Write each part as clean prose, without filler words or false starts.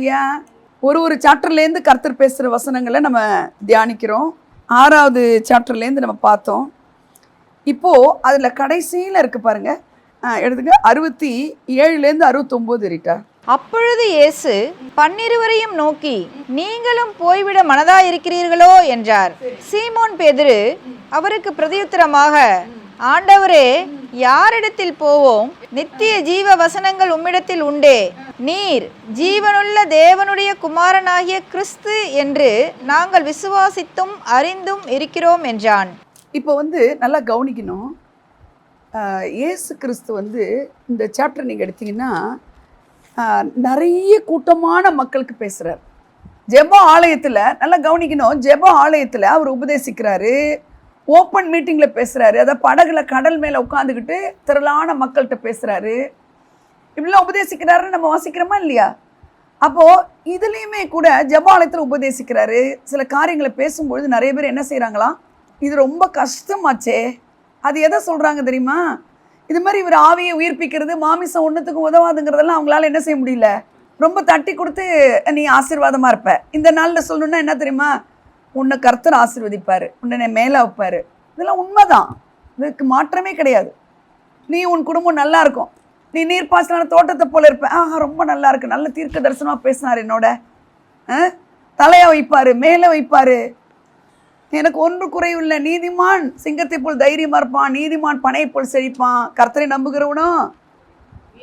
ஹல்லேலூயா. ஒரு சாப்டர்லேருந்து கர்த்தர் பேசுகிற வசனங்களை நம்ம தியானிக்கிறோம். 6வது சாப்டர்லேருந்து நம்ம பார்த்தோம். இப்போது அதில் கடைசியில் இருக்குது பாருங்க, எடுத்துங்க 67லேருந்து 69 ரீட்டா. அப்பொழுது இயேசு 12 நோக்கி, நீங்களும் போய்விட மனதாயிருக்கிறீர்களோ என்றார். சீமோன் பேதுரு அவருக்கு பிரதியுத்தரமாக, ஆண்டவரே, யாரிடத்தில் போவோம்? நித்திய ஜீவ வசனங்கள் உம்மிடத்தில் உண்டே. நீர் ஜீவனுள்ள தேவனுடைய குமாரனாகிய கிறிஸ்து என்று நாங்கள் விசுவாசித்தும் அறிந்தும் இருக்கிறோம் என்றான். இப்போ நல்லா கவனிக்கணும். இயேசு கிறிஸ்து இந்த சாப்டர் நீங்கள் எடுத்தீங்கன்னா நிறைய கூட்டமான மக்களுக்கு பேசுகிறார். ஜெப ஆலயத்தில் நல்லா கவனிக்கணும். ஜெப ஆலயத்தில் அவர் உபதேசிக்கிறாரு, ஓப்பன் மீட்டிங்கில் பேசுகிறாரு, அதை படகுல கடல் மேலே உட்காந்துக்கிட்டு திரளான மக்கள்கிட்ட பேசுகிறாரு. இப்படிலாம் உபதேசிக்கிறாருன்னு நம்ம வாசிக்கிறோமா இல்லையா? அப்போது இதுலேயுமே கூட ஜெப ஆலயத்தில் உபதேசிக்கிறாரு. சில காரியங்களை பேசும்பொழுது நிறைய பேர் என்ன செய்கிறாங்களாம், இது ரொம்ப கஷ்டமாச்சே, அது எதை சொல்கிறாங்க தெரியுமா? இது மாதிரி இவர் ஆவியை உயிர்ப்பிக்கிறது மாமிசம் ஒன்றுத்துக்கும் உதவாதுங்கிறதெல்லாம் அவங்களால என்ன செய்ய முடியல, ரொம்ப தட்டி கொடுத்து நீ ஆசீர்வாதமாக இருப்ப. இந்த நாளில் சொல்லணுன்னா என்ன தெரியுமா, உன்னை கர்த்தர் ஆசீர்வதிப்பார், உன்னை மேலே வைப்பார். இதெல்லாம் உண்மைதான், இதுக்கு மாற்றமே கிடையாது. நீ உன் குடும்பம் நல்லா இருக்கும், நீ நீர்ப்பாசலான தோட்டத்தை போல இருப்ப. ரொம்ப நல்லா இருக்கு, நல்ல தீர்க்க தரிசனமாக பேசினார், என்னோட தலையை வைப்பார், மேலே வைப்பார், எனக்கு ஒன்று குறையுள்ள நீதிமான் சிங்கத்தை போல் தைரியமாக இருப்பான், நீதிமான் பனையை போல் செழிப்பான், கர்த்தரை நம்புகிறவனும்.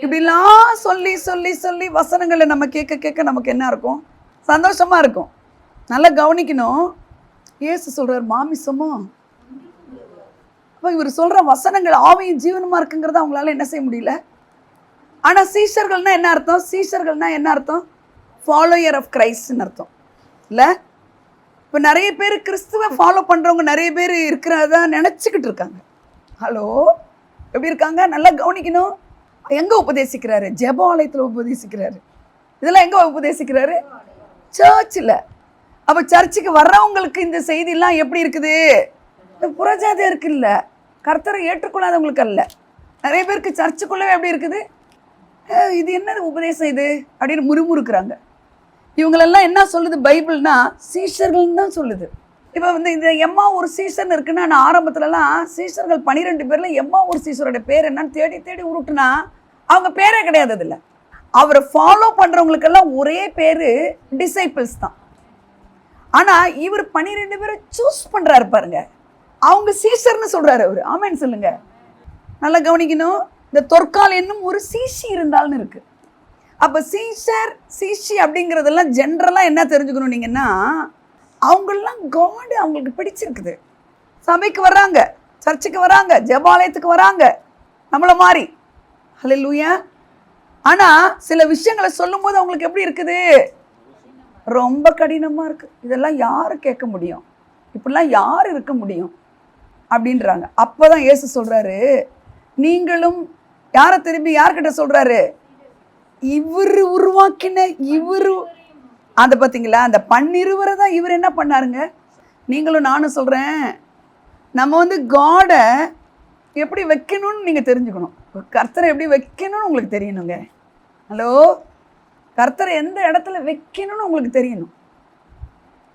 இப்படிலாம் சொல்லி சொல்லி சொல்லி வசனங்களை நம்ம கேட்க கேட்க நமக்கு என்ன இருக்கும், சந்தோஷமாக இருக்கும். நல்லா கவனிக்கணும். இயேசு சொல்கிறார் மாமிசமோ. அப்போ இவர் சொல்கிற வசனங்கள் ஆவியும் ஜீவனமாக இருக்குங்கிறத அவங்களால என்ன செய்ய முடியல. ஆனால் சீஷர்கள்னா என்ன அர்த்தம்? சீஷர்கள்னா என்ன அர்த்தம்? ஃபாலோயர் ஆஃப் கிரைஸ்ட்னு அர்த்தம் இல்லை? இப்போ நிறைய பேர் கிறிஸ்துவை ஃபாலோ பண்ணுறவங்க நிறைய பேர் இருக்கிறதா நினச்சிக்கிட்டு இருக்காங்க. ஹலோ, எப்படி இருக்காங்க? நல்லா கவனிக்கணும். எங்கே உபதேசிக்கிறாரு? ஜெப ஆலயத்தில் உபதேசிக்கிறாரு. இதெல்லாம் எங்கே உபதேசிக்கிறாரு? சர்ச்சில். அப்போ சர்ச்சுக்கு வர்றவங்களுக்கு இந்த செய்தியெல்லாம் எப்படி இருக்குது? புறஜாதியாக இருக்குல்ல, கர்த்தரை ஏற்றுக்கொள்ளாதவங்களுக்கு அல்ல. நிறைய பேருக்கு சர்ச்சுக்குள்ளவே எப்படி இருக்குது, இது என்னது உபதேசம் இது அப்படின்னு முறுமுறுக்கிறாங்க. இவங்களெல்லாம் என்ன சொல்லுது பைபிள்னா, சீஷர்கள்னு தான் சொல்லுது. இப்போ இந்த எம்மா ஒரு சீஷர்னு இருக்குன்னா, நான் ஆரம்பத்துலலாம் சீஷர்கள் 12 பேரில் எம்மா ஒரு சீஷரோட பேர் என்னன்னு தேடி தேடி உருட்டுனா அவங்க பேரே கிடையாது. அதில் அவரை ஃபாலோ பண்ணுறவங்களுக்கெல்லாம் ஒரே பேர் டிசைபிள்ஸ் தான். ஆனால் இவர் 12 பேரை சூஸ் பண்ணுறாரு பாருங்க, அவங்க சீஷர்னு சொல்கிறாரு அவர். ஆமேன்னு சொல்லுங்க. நல்லா கவனிக்கணும். இந்த தொற்கால் என்னும் ஒரு சீஷி இருந்தால்னு இருக்கு. அப்போ சீஷர் சீஷி அப்படிங்கிறதெல்லாம் ஜென்ரலாக என்ன தெரிஞ்சுக்கணும் நீங்கன்னா, அவங்களெலாம் காடு அவங்களுக்கு பிடிச்சிருக்குது. சபைக்கு வர்றாங்க, சர்ச்சுக்கு வராங்க, ஜெபாலயத்துக்கு வராங்க, நம்மளை மாதிரி. ஹல்லேலூயா. ஆனால் சில விஷயங்களை சொல்லும்போது அவங்களுக்கு எப்படி இருக்குது, ரொம்ப கடினமாக இருக்குது. இதெல்லாம் யார் கேட்க முடியும், இப்படிலாம் யார் இருக்க முடியும் அப்படின்றாங்க. அப்போ தான் இயேசு சொல்கிறாரு, நீங்களும் யாரை திரும்பி யார்கிட்ட சொல்கிறாரு, இவர் உருவாக்கின இவரு. அதை பார்த்தீங்களா, அந்த 12 தான் இவர் என்ன பண்ணாருங்க. நீங்களும் நானும் சொல்கிறேன், நம்ம காடை எப்படி வைக்கணும்னு நீங்கள் தெரிஞ்சுக்கணும். கர்த்தரை எப்படி வைக்கணும்னு உங்களுக்கு தெரியணுங்க. ஹலோ, கர்த்தரை எந்த இடத்துல வைக்கணும்னு உங்களுக்கு தெரியணும்.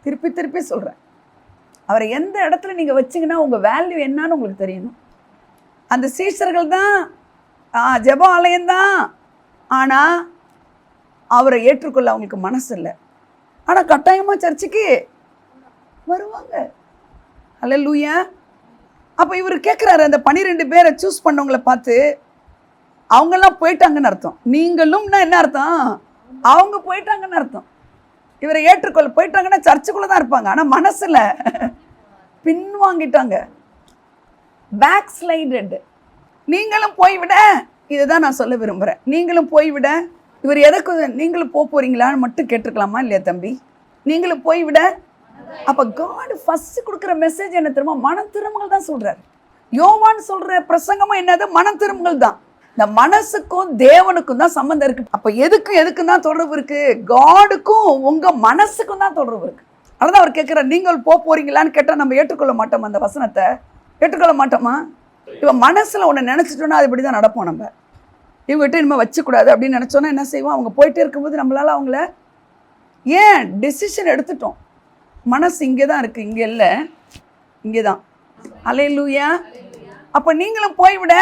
திருப்பி திருப்பி சொல்கிறேன், அவரை எந்த இடத்துல நீங்கள் வச்சிங்கன்னா உங்கள் வேல்யூ என்னன்னு உங்களுக்கு தெரியணும். அந்த சீஷர்கள் தான், ஜெப ஆலயம்தான், ஆனால் அவரை ஏற்றுக்கொள்ள அவங்களுக்கு மனசு இல்லை. ஆனால் கட்டாயமாக சர்ச்சுக்கு வருவாங்க. ஹல்லேலூயா. அப்போ இவர் கேட்குறாரு, அந்த 12 பேரை சூஸ் பண்ணவங்களை பார்த்து, அவங்கெல்லாம் போயிட்டாங்கன்னு அர்த்தம். நீங்களும்னா என்ன அர்த்தம்? அவங்க போயிட்டாங்கன்னு அர்த்தம். இவரை ஏற்றுக்கொள்ள போயிட்டாங்கன்னா சர்ச்சுக்குள்ளே தான் இருப்பாங்க, ஆனால் மனசில் பின்வாங்கிட்டாங்க, பேக் ஸ்லைடட். நீங்களும் போய்விட, இதை தான் நான் சொல்ல விரும்புகிறேன். நீங்களும் போய்விட, இவர் எதற்கு நீங்களும் போகிறீங்களான்னு மட்டும் கேட்டிருக்கலாமா இல்லையா தம்பி? நீங்களும் போய்விட. அப்போ காட் ஃபஸ்ட்டு கொடுக்குற மெசேஜ் என்ன தெரியுமா? மன திரும்புகள் தான் சொல்கிறார். யோவான் சொல்கிற பிரசங்கமும் என்னது? மன திரும்புகள் தான். இந்த மனசுக்கும் தேவனுக்கும் தான் சம்மந்தம் இருக்குது. அப்போ எதுக்கும் தான் தொடர்பு இருக்குது? காடுக்கும் உங்கள் மனசுக்கும் தான் தொடர்பு இருக்குது. அதான் அவர் கேட்குறார், நீங்கள் போகிறீங்களான்னு கேட்டால் நம்ம ஏற்றுக்கொள்ள மாட்டோமா? அந்த வசனத்தை ஏற்றுக்கொள்ள மாட்டோமா? இப்போ மனசில் ஒன்று நினச்சிட்டோன்னா அது இப்படி தான் நடப்போம். நம்ம இவங்ககிட்ட இனிமேல் வச்சக்கூடாது அப்படின்னு நினச்சோன்னா என்ன செய்வோம்? அவங்க போயிட்டே இருக்கும்போது நம்மளால் அவங்கள ஏன் டெசிஷன் எடுத்துட்டோம். மனசு இங்கே தான் இருக்குது, இங்கே இல்லை, இங்கே தான். அல்லேலூயா. அப்போ நீங்களும் போய்விட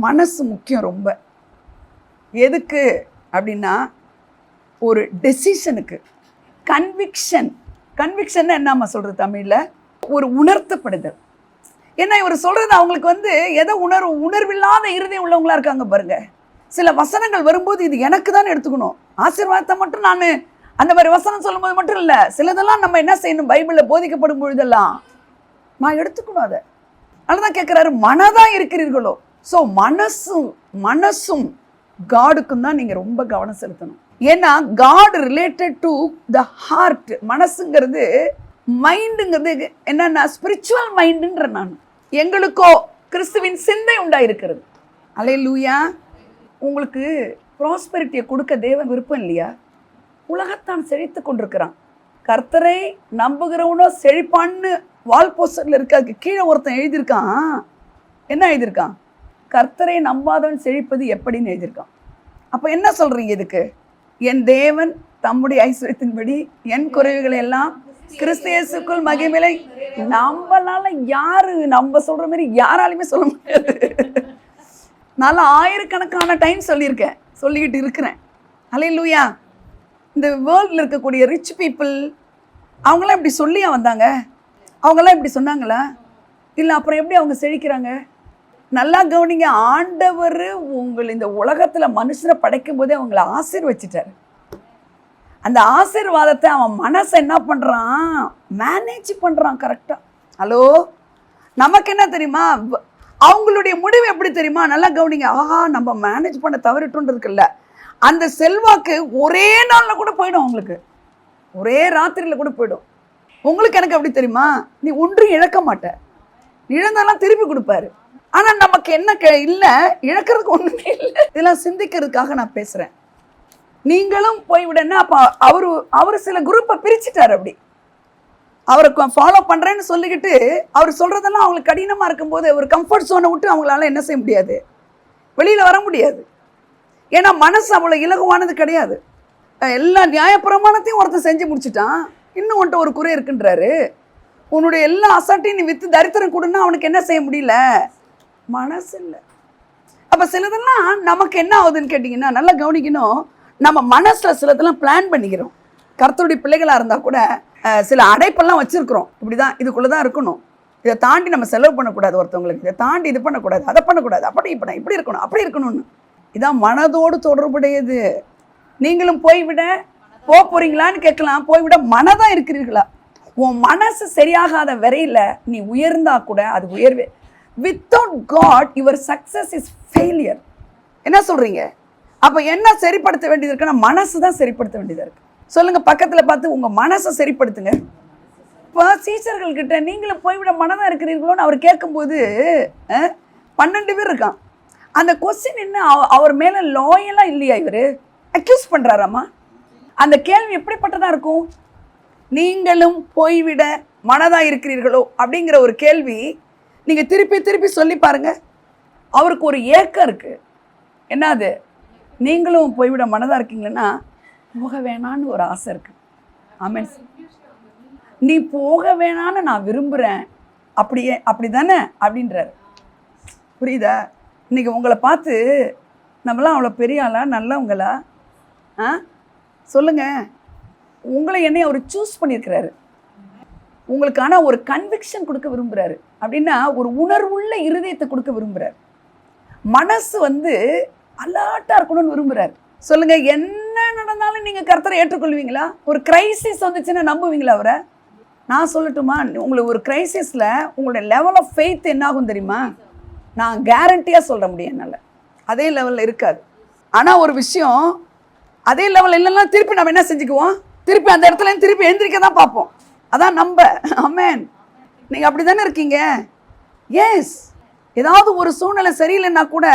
மனசு முக்கியம் ரொம்ப. எதுக்கு அப்படின்னா ஒரு டெசிஷனுக்கு. கன்விக்ஷன் என்னம்மா சொல்கிறது தமிழில்? ஒரு உணர்த்தப்படுதல். ஏன்னா இவர் சொல்கிறது அவங்களுக்கு எதை உணர்வில்லாத இருதயம் உள்ளவங்களா இருக்காங்க பாருங்க. சில வசனங்கள் வரும்போது இது எனக்கு தான் எடுத்துக்கணும், ஆசீர்வாதத்தை மட்டும் நான் அந்த மாதிரி வசனம் சொல்லும்போது மட்டும் இல்லை, சிலதெல்லாம் நம்ம என்ன செய்யணும், பைபிளில் போதிக்கப்படும் பொழுதெல்லாம் நான் எடுத்துக்கணும். அதை அதனால்தான் கேட்குறாரு, மனதாக இருக்கிறீர்களோ. ஸோ மனசும் காடுக்கும் தான் நீங்கள் ரொம்ப கவனம் செலுத்தணும். ஏன்னா god related to the heart. மனசுங்கிறது மைண்டுங்கிறது என்னன்னா ஸ்பிரிச்சுவல் மைண்டுன்ற நான். எங்களுக்கோ கிறிஸ்துவின் சிந்தை உண்டாயிருக்கிறது. அல்லேலூயா. உங்களுக்கு ப்ராஸ்பெரிட்டியை கொடுக்க தேவன் விருப்பம் இல்லையா? உலகத்தான் செழித்து கொண்டிருக்கிறான். கர்த்தரை நம்புகிறவனோ செழிப்பான்னு வால் போஸ்டரில் இருக்காது. கீழே ஒருத்தன் எழுதியிருக்கான். என்ன எழுதியிருக்கான்? கர்த்தரை நம்பாதவன் செழிப்பது எப்படின்னு எழுதியிருக்கான். அப்போ என்ன சொல்கிறீங்க இதுக்கு? என் தேவன் தம்முடைய ஐஸ்வர்யத்தின்படி என் குறைவுகளை எல்லாம் கிறிஸ்து இயேசுக்குள் மகிமையை நம்மளால நம்ம சொல்கிற மாதிரி யாராலுமே சொல்ல முடியாது. நான் ஆயிரக்கணக்கான டைம் சொல்லிக்கிட்டு இருக்கிறேன். அல்லேலூயா. இந்த வேர்ல்டில் இருக்கக்கூடிய ரிச் பீப்புள் அவங்களாம் இப்படி சொல்லியா வந்தாங்க? அவங்களாம் இப்படி சொன்னாங்களா? இல்லை அப்புறம் எப்படி அவங்க செழிக்கிறாங்க? நல்லா கவனிங்க. ஆண்டவர் இந்த உலகத்தில் மனுஷனை படைக்கும் போதே அவங்கள ஆசீர்வச்சிட்டார். அந்த ஆசீர்வாதத்தை அவன் மனசை என்ன பண்ணுறான்? மேனேஜ் பண்ணுறான் கரெக்டாக. ஹலோ, நமக்கு என்ன தெரியுமா? அவங்களுடைய முடிவு எப்படி தெரியுமா? நல்லா கவனிங்க. நம்ம மேனேஜ் பண்ண தவறிட்டோன்றதுக்குல்ல, அந்த செல்வாக்கு ஒரே நாளில் கூட போயிடும். அவங்களுக்கு ஒரே ராத்திரியில் கூட போயிடும். உங்களுக்கு எனக்கு எப்படி தெரியுமா? நீ ஒன்றும் இழக்க மாட்ட, இழந்தாலும் திருப்பி கொடுப்பாரு. ஆனால் நமக்கு என்ன இல்லை, இழக்கிறதுக்கு ஒன்றுமே இல்லை. இதெல்லாம் சிந்திக்கிறதுக்காக நான் பேசுகிறேன். நீங்களும் போய்விடன்னா அப்போ அவர் சில குரூப்பை பிரிச்சுட்டார். அப்படி அவரை ஃபாலோ பண்ணுறேன்னு சொல்லிக்கிட்டு அவர் சொல்கிறதெல்லாம் அவங்களுக்கு கடினமாக இருக்கும்போது ஒரு கம்ஃபர்ட் ஜோனை விட்டு அவங்களால என்ன செய்ய முடியாது, வெளியில் வர முடியாது. ஏன்னா மனசு அவ்வளோ இலகுவானது கிடையாது. எல்லா நியாயப்பிரமாணத்தையும் ஒருத்தர் செஞ்சு முடிச்சுட்டான், இன்னும் வந்துட்டு ஒரு குறை இருக்குன்றாரு. உன்னுடைய எல்லா அசாட்டையும் நீ விற்று தரித்திரம் கொடுன்னா அவனுக்கு என்ன செய்ய முடியல, மனசு இல்லை. அப்போ சிலதெல்லாம் நமக்கு என்ன ஆகுதுன்னு கேட்டிங்கன்னா நல்லா கவனிக்கணும். நம்ம மனசில் சிலதெல்லாம் பிளான் பண்ணிக்கிறோம். கர்த்தருடைய பிள்ளைகளாக இருந்தால் கூட சில அடைப்பெல்லாம் வச்சுருக்குறோம். இப்படி தான், இதுக்குள்ளே தான் இருக்கணும், இதை தாண்டி நம்ம செலவு பண்ணக்கூடாது, ஒருத்தவங்களுக்கு இதை தாண்டி இது பண்ணக்கூடாது, அதை பண்ணக்கூடாது, இப்படி இருக்கணும், அப்படி இருக்கணும்னு. இதான் மனதோடு தொடர்புடையது. நீங்களும் போகிறீங்களான்னு கேட்கலாம். போய்விட மனதாக இருக்கிறீர்களா? உன் மனசு சரியாகாத வரையில் நீ உயர்ந்தா கூட அது உயர்வே. Without god your success is failure. என்ன சொல்கிறீங்க? அப்போ என்ன சரிப்படுத்த வேண்டியது இருக்குன்னா மனசு தான் சரிப்படுத்த வேண்டியதாக இருக்குது. சொல்லுங்கள், பக்கத்தில் பார்த்து உங்கள் மனசை சரிப்படுத்துங்க. இப்போ சீச்சர்கள்கிட்ட நீங்களும் போய்விட மனதாக இருக்கிறீர்களோன்னு அவர் கேட்கும்போது 12 பேர் இருக்கான். அந்த கொஸ்டின் என்ன, அவர் மேலே லாயலாக இல்லையா? இவர் அக்யூஸ் பண்ணுறாராம்மா. அந்த கேள்வி எப்படிப்பட்டதாக இருக்கும்? நீங்களும் போய்விட மனதாக இருக்கிறீர்களோ அப்படிங்கிற ஒரு கேள்வி நீங்கள் திருப்பி திருப்பி சொல்லி பாருங்கள். அவருக்கு ஒரு ஏக்கம் இருக்குது. என்னது? நீங்களும் போய்விட மனதாக இருக்கீங்கன்னா போக வேணான்னு ஒரு ஆசை இருக்குது. ஆமென். நீ போக வேணான்னு நான் விரும்புகிறேன், அப்படி தானே அப்படின்றார். புரியுதா? இன்றைக்கி உங்களை பார்த்து நம்மளாம் அவ்வளோ பெரிய ஆளா, நல்லவங்களா? சொல்லுங்கள். உங்களை என்னை அவர் சூஸ் பண்ணியிருக்கிறாரு. உங்களுக்கான ஒரு கன்விக்ஷன் கொடுக்க விரும்புகிறாரு. அப்படின்னா ஒரு உணர்வுள்ள இருதயத்தை கொடுக்க விரும்புகிறார். மனசு அலர்ட்டாக இருக்கணும்னு விரும்புகிறார். சொல்லுங்கள், என்ன நடந்தாலும் நீங்கள் கர்த்தரை ஏற்றுக்கொள்வீங்களா? ஒரு கிரைசிஸ் வந்துச்சுன்னா நம்புவீங்களா அவரை? நான் சொல்லட்டுமா, உங்களுக்கு ஒரு கிரைசிஸில் உங்களுடைய லெவல் ஆஃப் ஃபெய்த் என்ன ஆகும் தெரியுமா? நான் கேரண்டியாக சொல்ல முடியும், என்னால் அதே லெவலில் இருக்காது. ஆனால் ஒரு விஷயம், அதே லெவல் இல்லைன்னா திருப்பி நம்ம என்ன செஞ்சுக்குவோம்? திருப்பி அந்த இடத்துல திருப்பி எந்திரிக்க தான் பார்ப்போம். அதான் நம்ப. ஆமென். நீங்கள் அப்படி தானே இருக்கீங்க. எஸ், ஏதாவது ஒரு சூழ்நிலை சரியில்லைன்னா கூட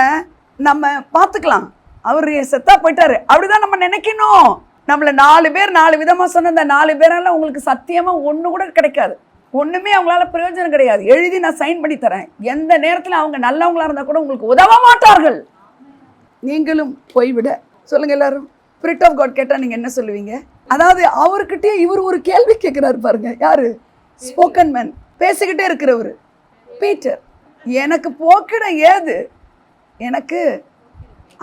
நம்ம பார்த்துக்கலாம், அவர் செத்தா போயிட்டாரு, அப்படிதான் நம்ம நினைக்கணும். நம்மளை 4 பேர் 4 விதமாக சொன்ன அந்த 4 பேரால் உங்களுக்கு சத்தியமாக ஒன்று கூட கிடைக்காது. ஒன்றுமே அவங்களால பிரயோஜனம் கிடையாது. எழுதி நான் சைன் பண்ணி தரேன். எந்த நேரத்தில் அவங்க நல்லவங்களாக இருந்தால் கூட உங்களுக்கு உதவ மாட்டார்கள். நீங்களும் போய்விட சொல்லுங்கள் எல்லாரும். ஸ்பிரிட் ஆஃப் காட் கேட்டால் நீங்கள் என்ன சொல்லுவீங்க? அதாவது அவர்கிட்டயே இவர் ஒரு கேள்வி கேட்குறாரு பாருங்க. யாரு? ஸ்போக்கன் மேன், பேசிக்கிட்டே இருக்கிறவர் பீட்டர். எனக்கு போக்கிட ஏது எனக்கு.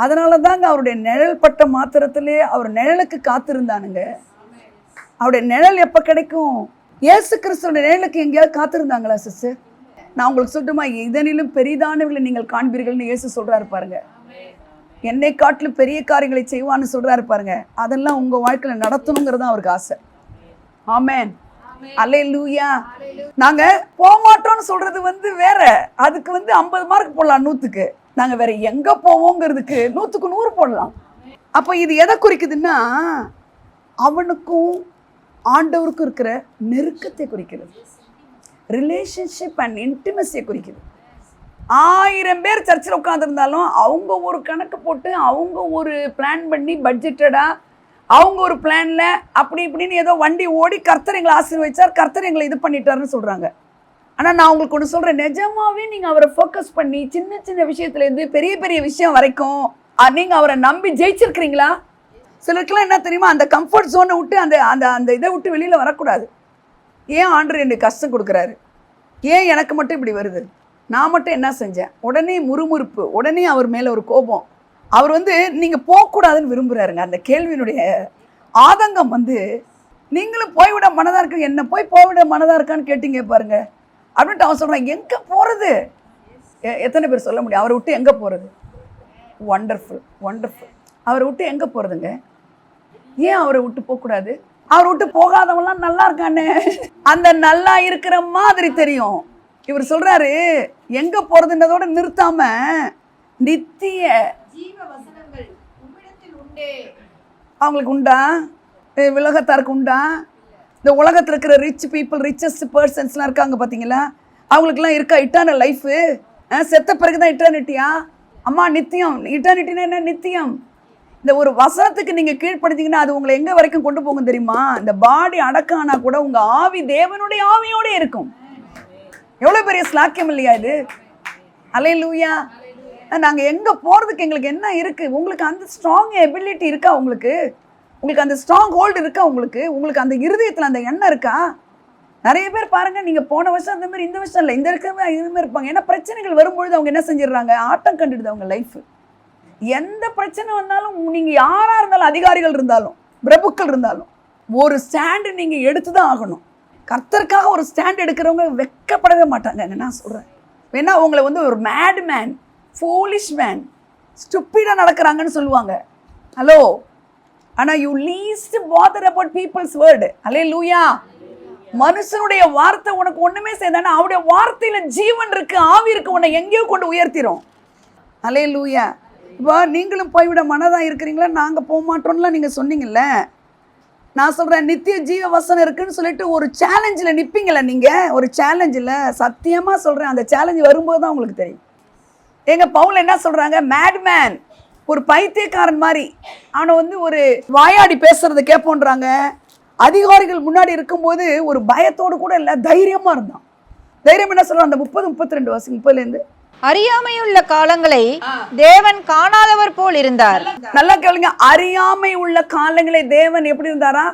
அதனால தாங்க அவருடைய நிழல் பட்ட மாத்திரத்திலே அவர் நிழலுக்கு காத்திருந்தானுங்க. அவருடைய நிழல் எப்போ கிடைக்கும்? இயேசு கிறிஸ்துவோட நிழலுக்கு எங்கேயாவது காத்திருந்தாங்களா சிஸ்டர்? நான் உங்களுக்கு சொல்லட்டுமா, இதனிலும் பெரிதானவர்களை நீங்கள் காண்பீர்கள்னு இயேசு சொல்றாரு பாருங்க. என்னை காட்டிலும் பெரிய காரியங்களை செய்வான்னு சொல்றாரு பாருங்க. அதெல்லாம் உங்க வாழ்க்கையில நடத்தணுங்கிறது அவருக்கு ஆசை. ஆமென், அல்லேலூயா. நாங்க போக மாட்டோம்னு சொல்றது வேற. அதுக்கு 50 மார்க் போடலாம் 100க்கு. நாங்க வேற எங்க போவோங்கிறதுக்கு 100க்கு 100 போடலாம். அப்ப இது எதை குறிக்குதுன்னா, அவனுக்கும் ஆண்டவருக்கும் இருக்கிற நெருக்கத்தை குறிக்கிறது. ரிலேஷன்ஷிப் அண்ட் இன்டிமசியை குறிக்குது. 1000 பேர் சர்ச்சில் உட்காந்துருந்தாலும் அவங்க ஒரு கணக்கு போட்டு, அவங்க ஒரு பிளான் பண்ணி, பட்ஜெட்டடாக அவங்க ஒரு பிளானில் அப்படி இப்படின்னு ஏதோ வண்டி ஓடி கர்த்தர் எங்களை ஆசீர்வதிச்சார், கர்த்தர் எங்களை இது பண்ணிட்டாருன்னு சொல்கிறாங்க. ஆனால் நான் உங்களுக்கு ஒன்று சொல்கிறேன், நிஜமாவே நீங்கள் அவரை ஃபோக்கஸ் பண்ணி சின்ன சின்ன விஷயத்துலேருந்து பெரிய பெரிய விஷயம் வரைக்கும் நீங்கள் அவரை நம்பி ஜெயிச்சிருக்கிறீங்களா? சிலருக்குலாம் என்ன தெரியுமா, அந்த கம்ஃபர்ட் ஜோனை விட்டு அந்த அந்த அந்த இதை விட்டு வெளியில் வரக்கூடாது. ஏன் ஆண்டவர் எனக்கு கஷ்டம் கொடுக்குறாரு? ஏன் எனக்கு மட்டும் இப்படி வருது? நான் மட்டும் என்ன செஞ்சேன்? உடனே முறுமுறுப்பு, உடனே அவர் மேலே ஒரு கோபம். அவர் நீங்கள் போகக்கூடாதுன்னு விரும்புகிறாருங்க. அந்த கேள்வியினுடைய ஆதங்கம் நீங்களும் போய்விட மனதாக இருக்கு, என்ன போய்விட மனதாக இருக்கான்னு கேட்டீங்க பாருங்க. அப்படின்ட்டு அவன் சொல்கிறான், எங்கே போகிறது? எத்தனை பேர் சொல்ல முடியும் அவரை விட்டு எங்கே போகிறது? Wonderful, wonderful. அவரை விட்டு எங்கே போகிறதுங்க? ஏன் அவரை விட்டு போகக்கூடாது? அவரை விட்டு போகாதவங்களாம் நல்லா இருக்கானே, அந்த நல்லா இருக்கிற மாதிரி தெரியும். இவர் சொல்றாரு, எங்க போறதுன்றதோட நிறுத்தாம நித்திய ஜீவ வசனங்கள் உம்மிடத்தில் உண்டே. அவங்களுக்கு உண்டா? உலகத்தாருக்கு உண்டா? இந்த உலகத்தில் இருக்கிற ரிச் பீப்புள், ரிச்சஸ்ட் பர்சன்ஸ்லாம் இருக்காங்க பார்த்தீங்களா, அவங்களுக்குலாம் இருக்கா இட்டர்னல் லைஃபு? செத்த பிறகுதான் இட்டர்னிட்டியா? அம்மா நித்தியம். இட்டர்னிட்டினா என்ன? நித்தியம். இந்த ஒரு வசனத்துக்கு நீங்கள் கீழ்ப்படுத்தீங்கன்னா அது உங்களை எங்கே வரைக்கும் கொண்டு போகும் தெரியுமா? இந்த பாடி அடக்கானா கூட உங்கள் ஆவி தேவனுடைய ஆவியோடு இருக்கும். எவ்வளோ பெரிய ஸ்லாக்கியம் இல்லையா இது? அல்லேலூயா. நாங்கள் எங்கே போகிறதுக்கு எங்களுக்கு என்ன இருக்குது? உங்களுக்கு அந்த ஸ்ட்ராங் எபிலிட்டி இருக்கா? உங்களுக்கு அந்த ஸ்ட்ராங் ஹோல்டு இருக்கா? உங்களுக்கு அந்த இருதயத்தில் அந்த எண்ணம் இருக்கா? நிறைய பேர் பாருங்கள், நீங்கள் போன வருஷம் அந்த மாதிரி, இந்த வருஷம் இல்லை, இந்த இருக்கிற இதுமாதிரி இருப்பாங்க. ஏன்னா பிரச்சனைகள் வரும்பொழுது அவங்க என்ன செஞ்சிடறாங்க? ஆட்டம் கண்டுடுது அவங்க லைஃப். எந்த பிரச்சனை வந்தாலும் நீங்கள் யாராக இருந்தாலும், அதிகாரிகள் இருந்தாலும், பிரபுக்கள் இருந்தாலும், ஒரு ஸ்டாண்டு நீங்கள் எடுத்து தான் ஆகணும். கர்த்தருக்காக ஒரு ஸ்டாண்ட் எடுக்கிறவங்க வெக்கப்படவே மாட்டாங்க. நான் சொல்கிறேன், வேணா உங்களை ஒரு மேட் மேன், ஃபூலிஷ் மேன், ஸ்டூப்பிடாக நடக்கிறாங்கன்னு சொல்லுவாங்க. ஹலோ, ஆனால் you least bother about people's word. Hallelujah. மனுஷனுடைய வார்த்தை உனக்கு ஒன்றுமே செய்தானா, அவருடைய வார்த்தையில் ஜீவன் இருக்கு, ஆவி இருக்கு, உன்னை எங்கேயோ கொண்டு உயர்த்திடும். அல்லேலூயா. இப்போ நீங்களும் போய்விட மனதாக இருக்கிறீங்களா? நாங்கள் போக மாட்டோம்லாம் நீங்கள் சொன்னீங்கல்ல. நான் சொல்கிறேன், நித்திய ஜீவ வசனம் இருக்குன்னு சொல்லிட்டு ஒரு சேலஞ்சில் நிற்பீங்கள நீங்கள்? ஒரு சேலஞ்சில் சத்தியமாக சொல்கிறேன், அந்த சேலஞ்சு வரும்போது தான் உங்களுக்கு தெரியும். எங்கள் பவுல் என்ன சொல்கிறாங்க? மேட்மேன், ஒரு பைத்தியக்காரன் மாதிரி. அவனை ஒரு வாயாடி பேசுறதை கேட்போன்றாங்க. அதிகாரிகள் முன்னாடி இருக்கும்போது ஒரு பயத்தோடு கூட இல்லை, தைரியமாக இருந்தான். தைரியம் என்ன சொல்கிறான்? அந்த 30-32 வருஷம் 30லேருந்து அறியாமையுள்ள காலங்களை தேவன் காணாதவர் போல் இருந்தார். நல்லா கேளுங்க, அறியாமை உள்ள காலங்களை தேவன் எப்படி இருந்தாரா?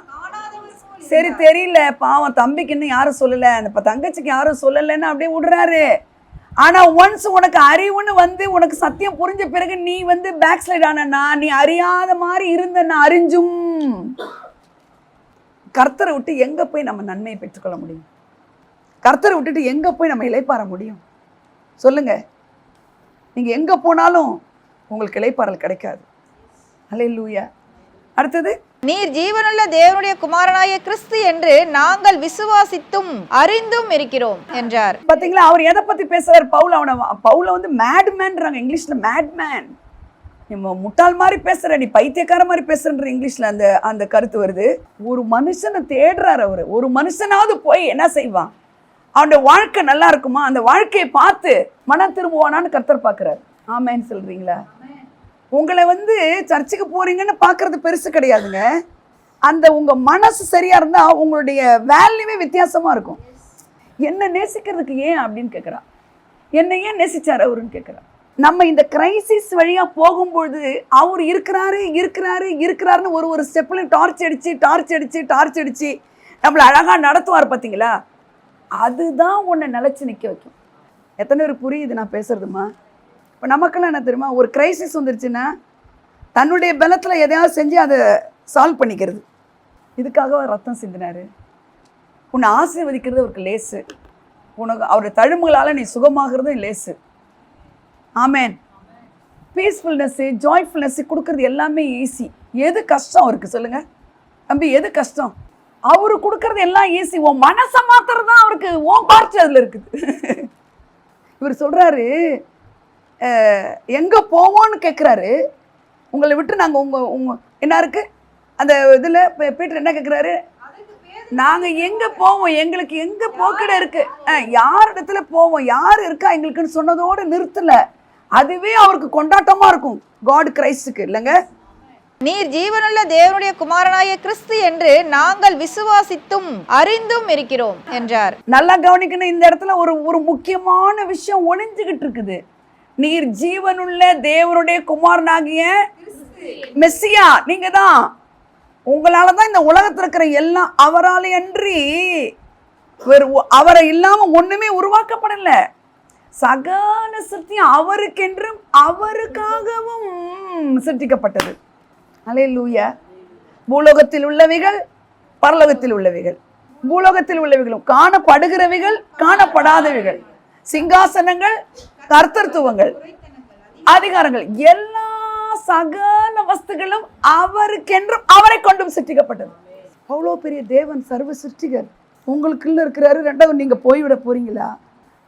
சரி, தெரியல, பாவம் தம்பிக்கு இன்னும் யாரும் சொல்லல, இப்ப தங்கச்சிக்கு யாரும் சொல்லலைன்னு அப்படியே விடுறாரு. ஆனா ஒன்ஸ் உனக்கு அறிவுன்னு உனக்கு சத்தியம் புரிஞ்ச பிறகு நீ பேக் ஸ்லைட் ஆனா, நீ அறியாத மாதிரி இருந்த அறிஞ்சும் கர்த்தரை விட்டு எங்க போய் நம்ம நன்மையை பெற்றுக்கொள்ள முடியும்? கர்த்தரை விட்டுட்டு எங்க போய் நம்ம இளைப்பாற முடியும்? சொல்லுங்க. நீங்க எங்க போனாலும் உங்களுக்கு இளைப்பாறல் கிடைக்காது. அல்லேலூயா. அடுத்தது, நீர் ஜீவனுள்ள தேவனுடைய குமாரனாகிய கிறிஸ்து என்று நாங்கள் விசுவாசித்தும் அறிந்தும் இருக்கிறோம் என்றார். பாத்தீங்களா, அவர் எதை பத்தி பேசுறாரு? பவுல மேட்மேன்றாங்க இங்கிலீஷ்ல. மேட்மேன், முட்டாள் மாதிரி பேசுற, நீ பைத்தியக்கார மாதிரி பேசுறன்ற இங்கிலீஷ்ல அந்த கருத்து வருது. ஒரு மனுஷனை தேடுறாரு அவரு. ஒரு மனுஷனாவது போய் என்ன செய்வான்? அவனுடைய வாழ்க்கை நல்லா இருக்குமா? அந்த வாழ்க்கையை பார்த்து மனம் திரும்புவானான்னு கர்த்தர் பார்க்குறாரு. ஆமேன்னு சொல்றீங்களா? உங்களை சர்ச்சுக்கு போறீங்கன்னு பார்க்கறது பெருசு கிடையாதுங்க. அந்த உங்க மனசு சரியா இருந்தா உங்களுடைய வேல்யூவே வித்தியாசமா இருக்கும். என்ன நேசிக்கிறதுக்கு ஏன் அப்படின்னு கேட்குறா. என்னை ஏன் நேசிச்சார் அவருன்னு கேட்குறா. நம்ம இந்த கிரைசிஸ் வழியா போகும்பொழுது அவர் இருக்கிறாருன்னு ஒரு ஸ்டெப்லையும் டார்ச் அடிச்சு நம்மளை அழகா நடத்துவார் பார்த்தீங்களா? அதுதான் உன்னை நிலைச்சு நிற்க வைக்கும். எத்தனை பேர் புரியுது நான் பேசுறதுமா? இப்போ நமக்கெல்லாம் என்ன தெரியுமா, ஒரு கிரைசிஸ் வந்துருச்சுன்னா தன்னுடைய பலத்தில் எதையாவது செஞ்சு அதை சால்வ் பண்ணிக்கிறது. இதுக்காக ரத்தம் சிந்தினாரு. உன்னை ஆசீர்வதிக்கிறது அவருக்கு லேசு. உனக்கு அவருடைய தழும்புகளால் நீ சுகமாகிறதும் லேசு. ஆமேன். பீஸ்ஃபுல்னஸ்ஸு, ஜாய்ஃபுல்னஸ்ஸு கொடுக்கறது எல்லாமே ஈஸி. எது கஷ்டம் அவருக்கு சொல்லுங்க தம்பி? எது கஷ்டம்? அவரு கொடுக்கறது எல்லாம் ஈஸி. உன் மனசை மாத்துறது தான் அவருக்கு ஓன் பார்த்து அதில் இருக்குது. இவர் சொல்றாரு, எங்கே போவோன்னு கேட்குறாரு. உங்களை விட்டு நாங்கள் உங்க என்ன இருக்கு அந்த இதில் பீட்டர் என்ன கேட்குறாரு? நாங்கள் எங்கே போவோம், எங்களுக்கு எங்கே போக்கிட இருக்கு, யார் இடத்துல போவோம், யார் இருக்கா எங்களுக்குன்னு சொன்னதோடு நிறுத்தலை. அதுவே அவருக்கு கொண்டாட்டமாக இருக்கும் காட் கிரைஸ்டுக்கு இல்லைங்க. நீர் ஜீவனுள்ள தேவனுடைய குமாரனாகிய கிறிஸ்து என்று நாங்கள் விசுவாசித்தும் அறிந்தும் இருக்கிறோம் என்றார். நல்லா கவனிக்கணும், இந்த இடத்துல ஒரு முக்கியமான விஷயம் ஒளிஞ்சுகிட்டு இருக்குது. நீர் ஜீவனுள்ள தேவனுடைய குமாரனாகிய மெஸ்ஸியா, நீங்க தான். உங்களால தான் இந்த உலகத்தில் இருக்கிற எல்லாம் அவராலே அன்றி அவரை இல்லாம ஒண்ணுமே உருவாக்கப்படல. சகல சிருஷ்டியும் அவருக்கென்றும் அவருக்காகவும் சிருஷ்டிக்கப்பட்டது. அல்லேலூயா. பூலோகத்தில் உள்ளவைகள், பரலோகத்தில் உள்ளவைகள், பூலோகத்தில் உள்ளவைகளும், காணப்படுகிறவைகள், காணப்படாதவைகள், சிங்காசனங்கள், கர்த்தத்துவங்கள், அதிகாரங்கள், எல்லா சகல வஸ்துகளும் அவருக்கென்றும் அவரை கொண்டும் சிருஷ்டிக்கப்பட்டது. அவ்வளோ பெரிய தேவன், சர்வ சிருஷ்டிகர் உங்களுக்குள்ள இருக்கிறாரு. ரெண்டாவது நீங்க போய்விட போறீங்களா?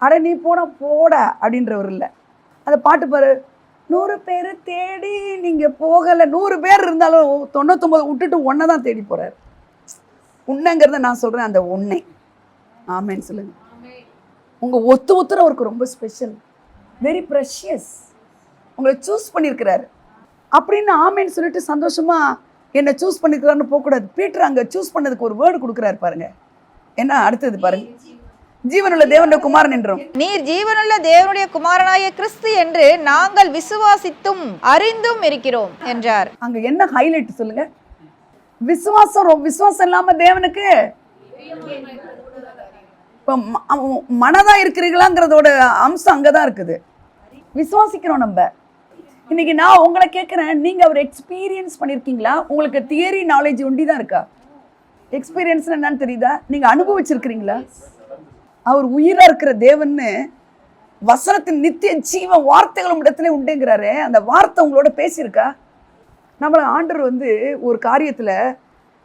அட நீ போட அப்படின்றவர் இல்லை. அந்த பாட்டு பாரு, 100 பேர் தேடி நீங்க போகலை. 100 பேர் இருந்தாலும் 99 விட்டுட்டு ஒன்றை தான் தேடி போறாரு. உன்னைங்கிறத நான் சொல்றேன், அந்த உன்னை. ஆமேன்னு சொல்லுங்க. உங்க ஒத்துற அவருக்கு ரொம்ப ஸ்பெஷல், வெரி ப்ரெஷியஸ். உங்களை சூஸ் பண்ணியிருக்கிறாரு அப்படின்னு ஆமேன்னு சொல்லிட்டு சந்தோஷமா என்னை சூஸ் பண்ணியிருக்கிறாருன்னு போகக்கூடாது. பீட்டர் அங்கே சூஸ் பண்ணதுக்கு ஒரு வேர்டு கொடுக்குறாரு பாருங்க. என்ன அடுத்தது பாருங்க, ஜீவனுள்ள தேவனுடைய குமாரன் என்றும். நீர் ஜீவனுள்ள தேவனுடைய குமாரனாகிய கிறிஸ்து என்று நாங்கள் விசுவாசித்தும் அறிந்தும் இருக்கிறோம் என்றார். அங்க என்ன ஹைலைட் சொல்லுங்க? விசுவாசம் இல்லாம தேவனுக்கு இப்போ மனதா இருக்கிறீங்களாங்கிறதோட அம்சம் அங்கதான் இருக்குது. விசுவாசிக்கிறோம் நம்ம. இன்னைக்கு நான் உங்களை கேட்குறேன், நீங்க அவர் எக்ஸ்பீரியன்ஸ் பண்ணியிருக்கீங்களா? உங்களுக்கு தியரி நாலேஜ் ஒண்டி தான் இருக்கா? எக்ஸ்பீரியன்ஸ் என்னன்னு தெரியுதா? நீங்க அனுபவிச்சிருக்கிறீங்களா? அவர் உயிரா இருக்கிற தேவன்னு வசனத்தின் நித்திய ஜீவ வார்த்தைகளும் இடத்துல உண்டுங்கிறாரு. அந்த வார்த்தை உங்களோட பேசியிருக்கா? நம்மளை ஆண்டவர் ஒரு காரியத்துல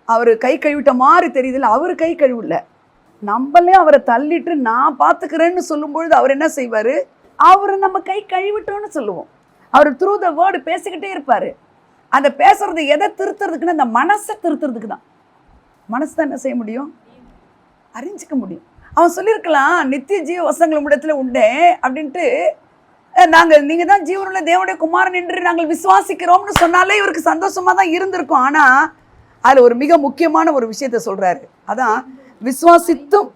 அவர் கை கழுவிட்ட மாதிரி தெரியுதுல்ல, அவர் கை கழுவில்ல. நம்மளே அவரை தள்ளிட்டு நான் பார்த்துக்கிறேன்னு சொல்லும்பொழுது அவர் என்ன செய்வாரு? அவரை நம்ம கை கழுவிட்டோன்னு சொல்லுவோம். அவர் த்ரூ த வேர்டு பேசிக்கிட்டே இருப்பாரு. அந்த பேசுறது எதை திருத்துறதுக்குன்னு, அந்த மனசை திருத்துறதுக்கு தான். மனசு தான் என்ன செய்ய முடியும்? அறிஞ்சிக்க முடியும். அவன் சொல்லியிருக்கலாம், நித்திய ஜீவ வசங்கள் இடத்துல உண்டே அப்படின்ட்டு. நீங்கள் தான் ஜீவனுள்ள தேவனுடைய குமாரன் என்று நாங்கள் விசுவாசிக்கிறோம்னு சொன்னாலே இவருக்கு சந்தோஷமா தான் இருந்திருக்கும். ஆனா அதுல ஒரு மிக முக்கியமான ஒரு விஷயத்த சொல்றாரு. அதான் விசுவாசித்தும்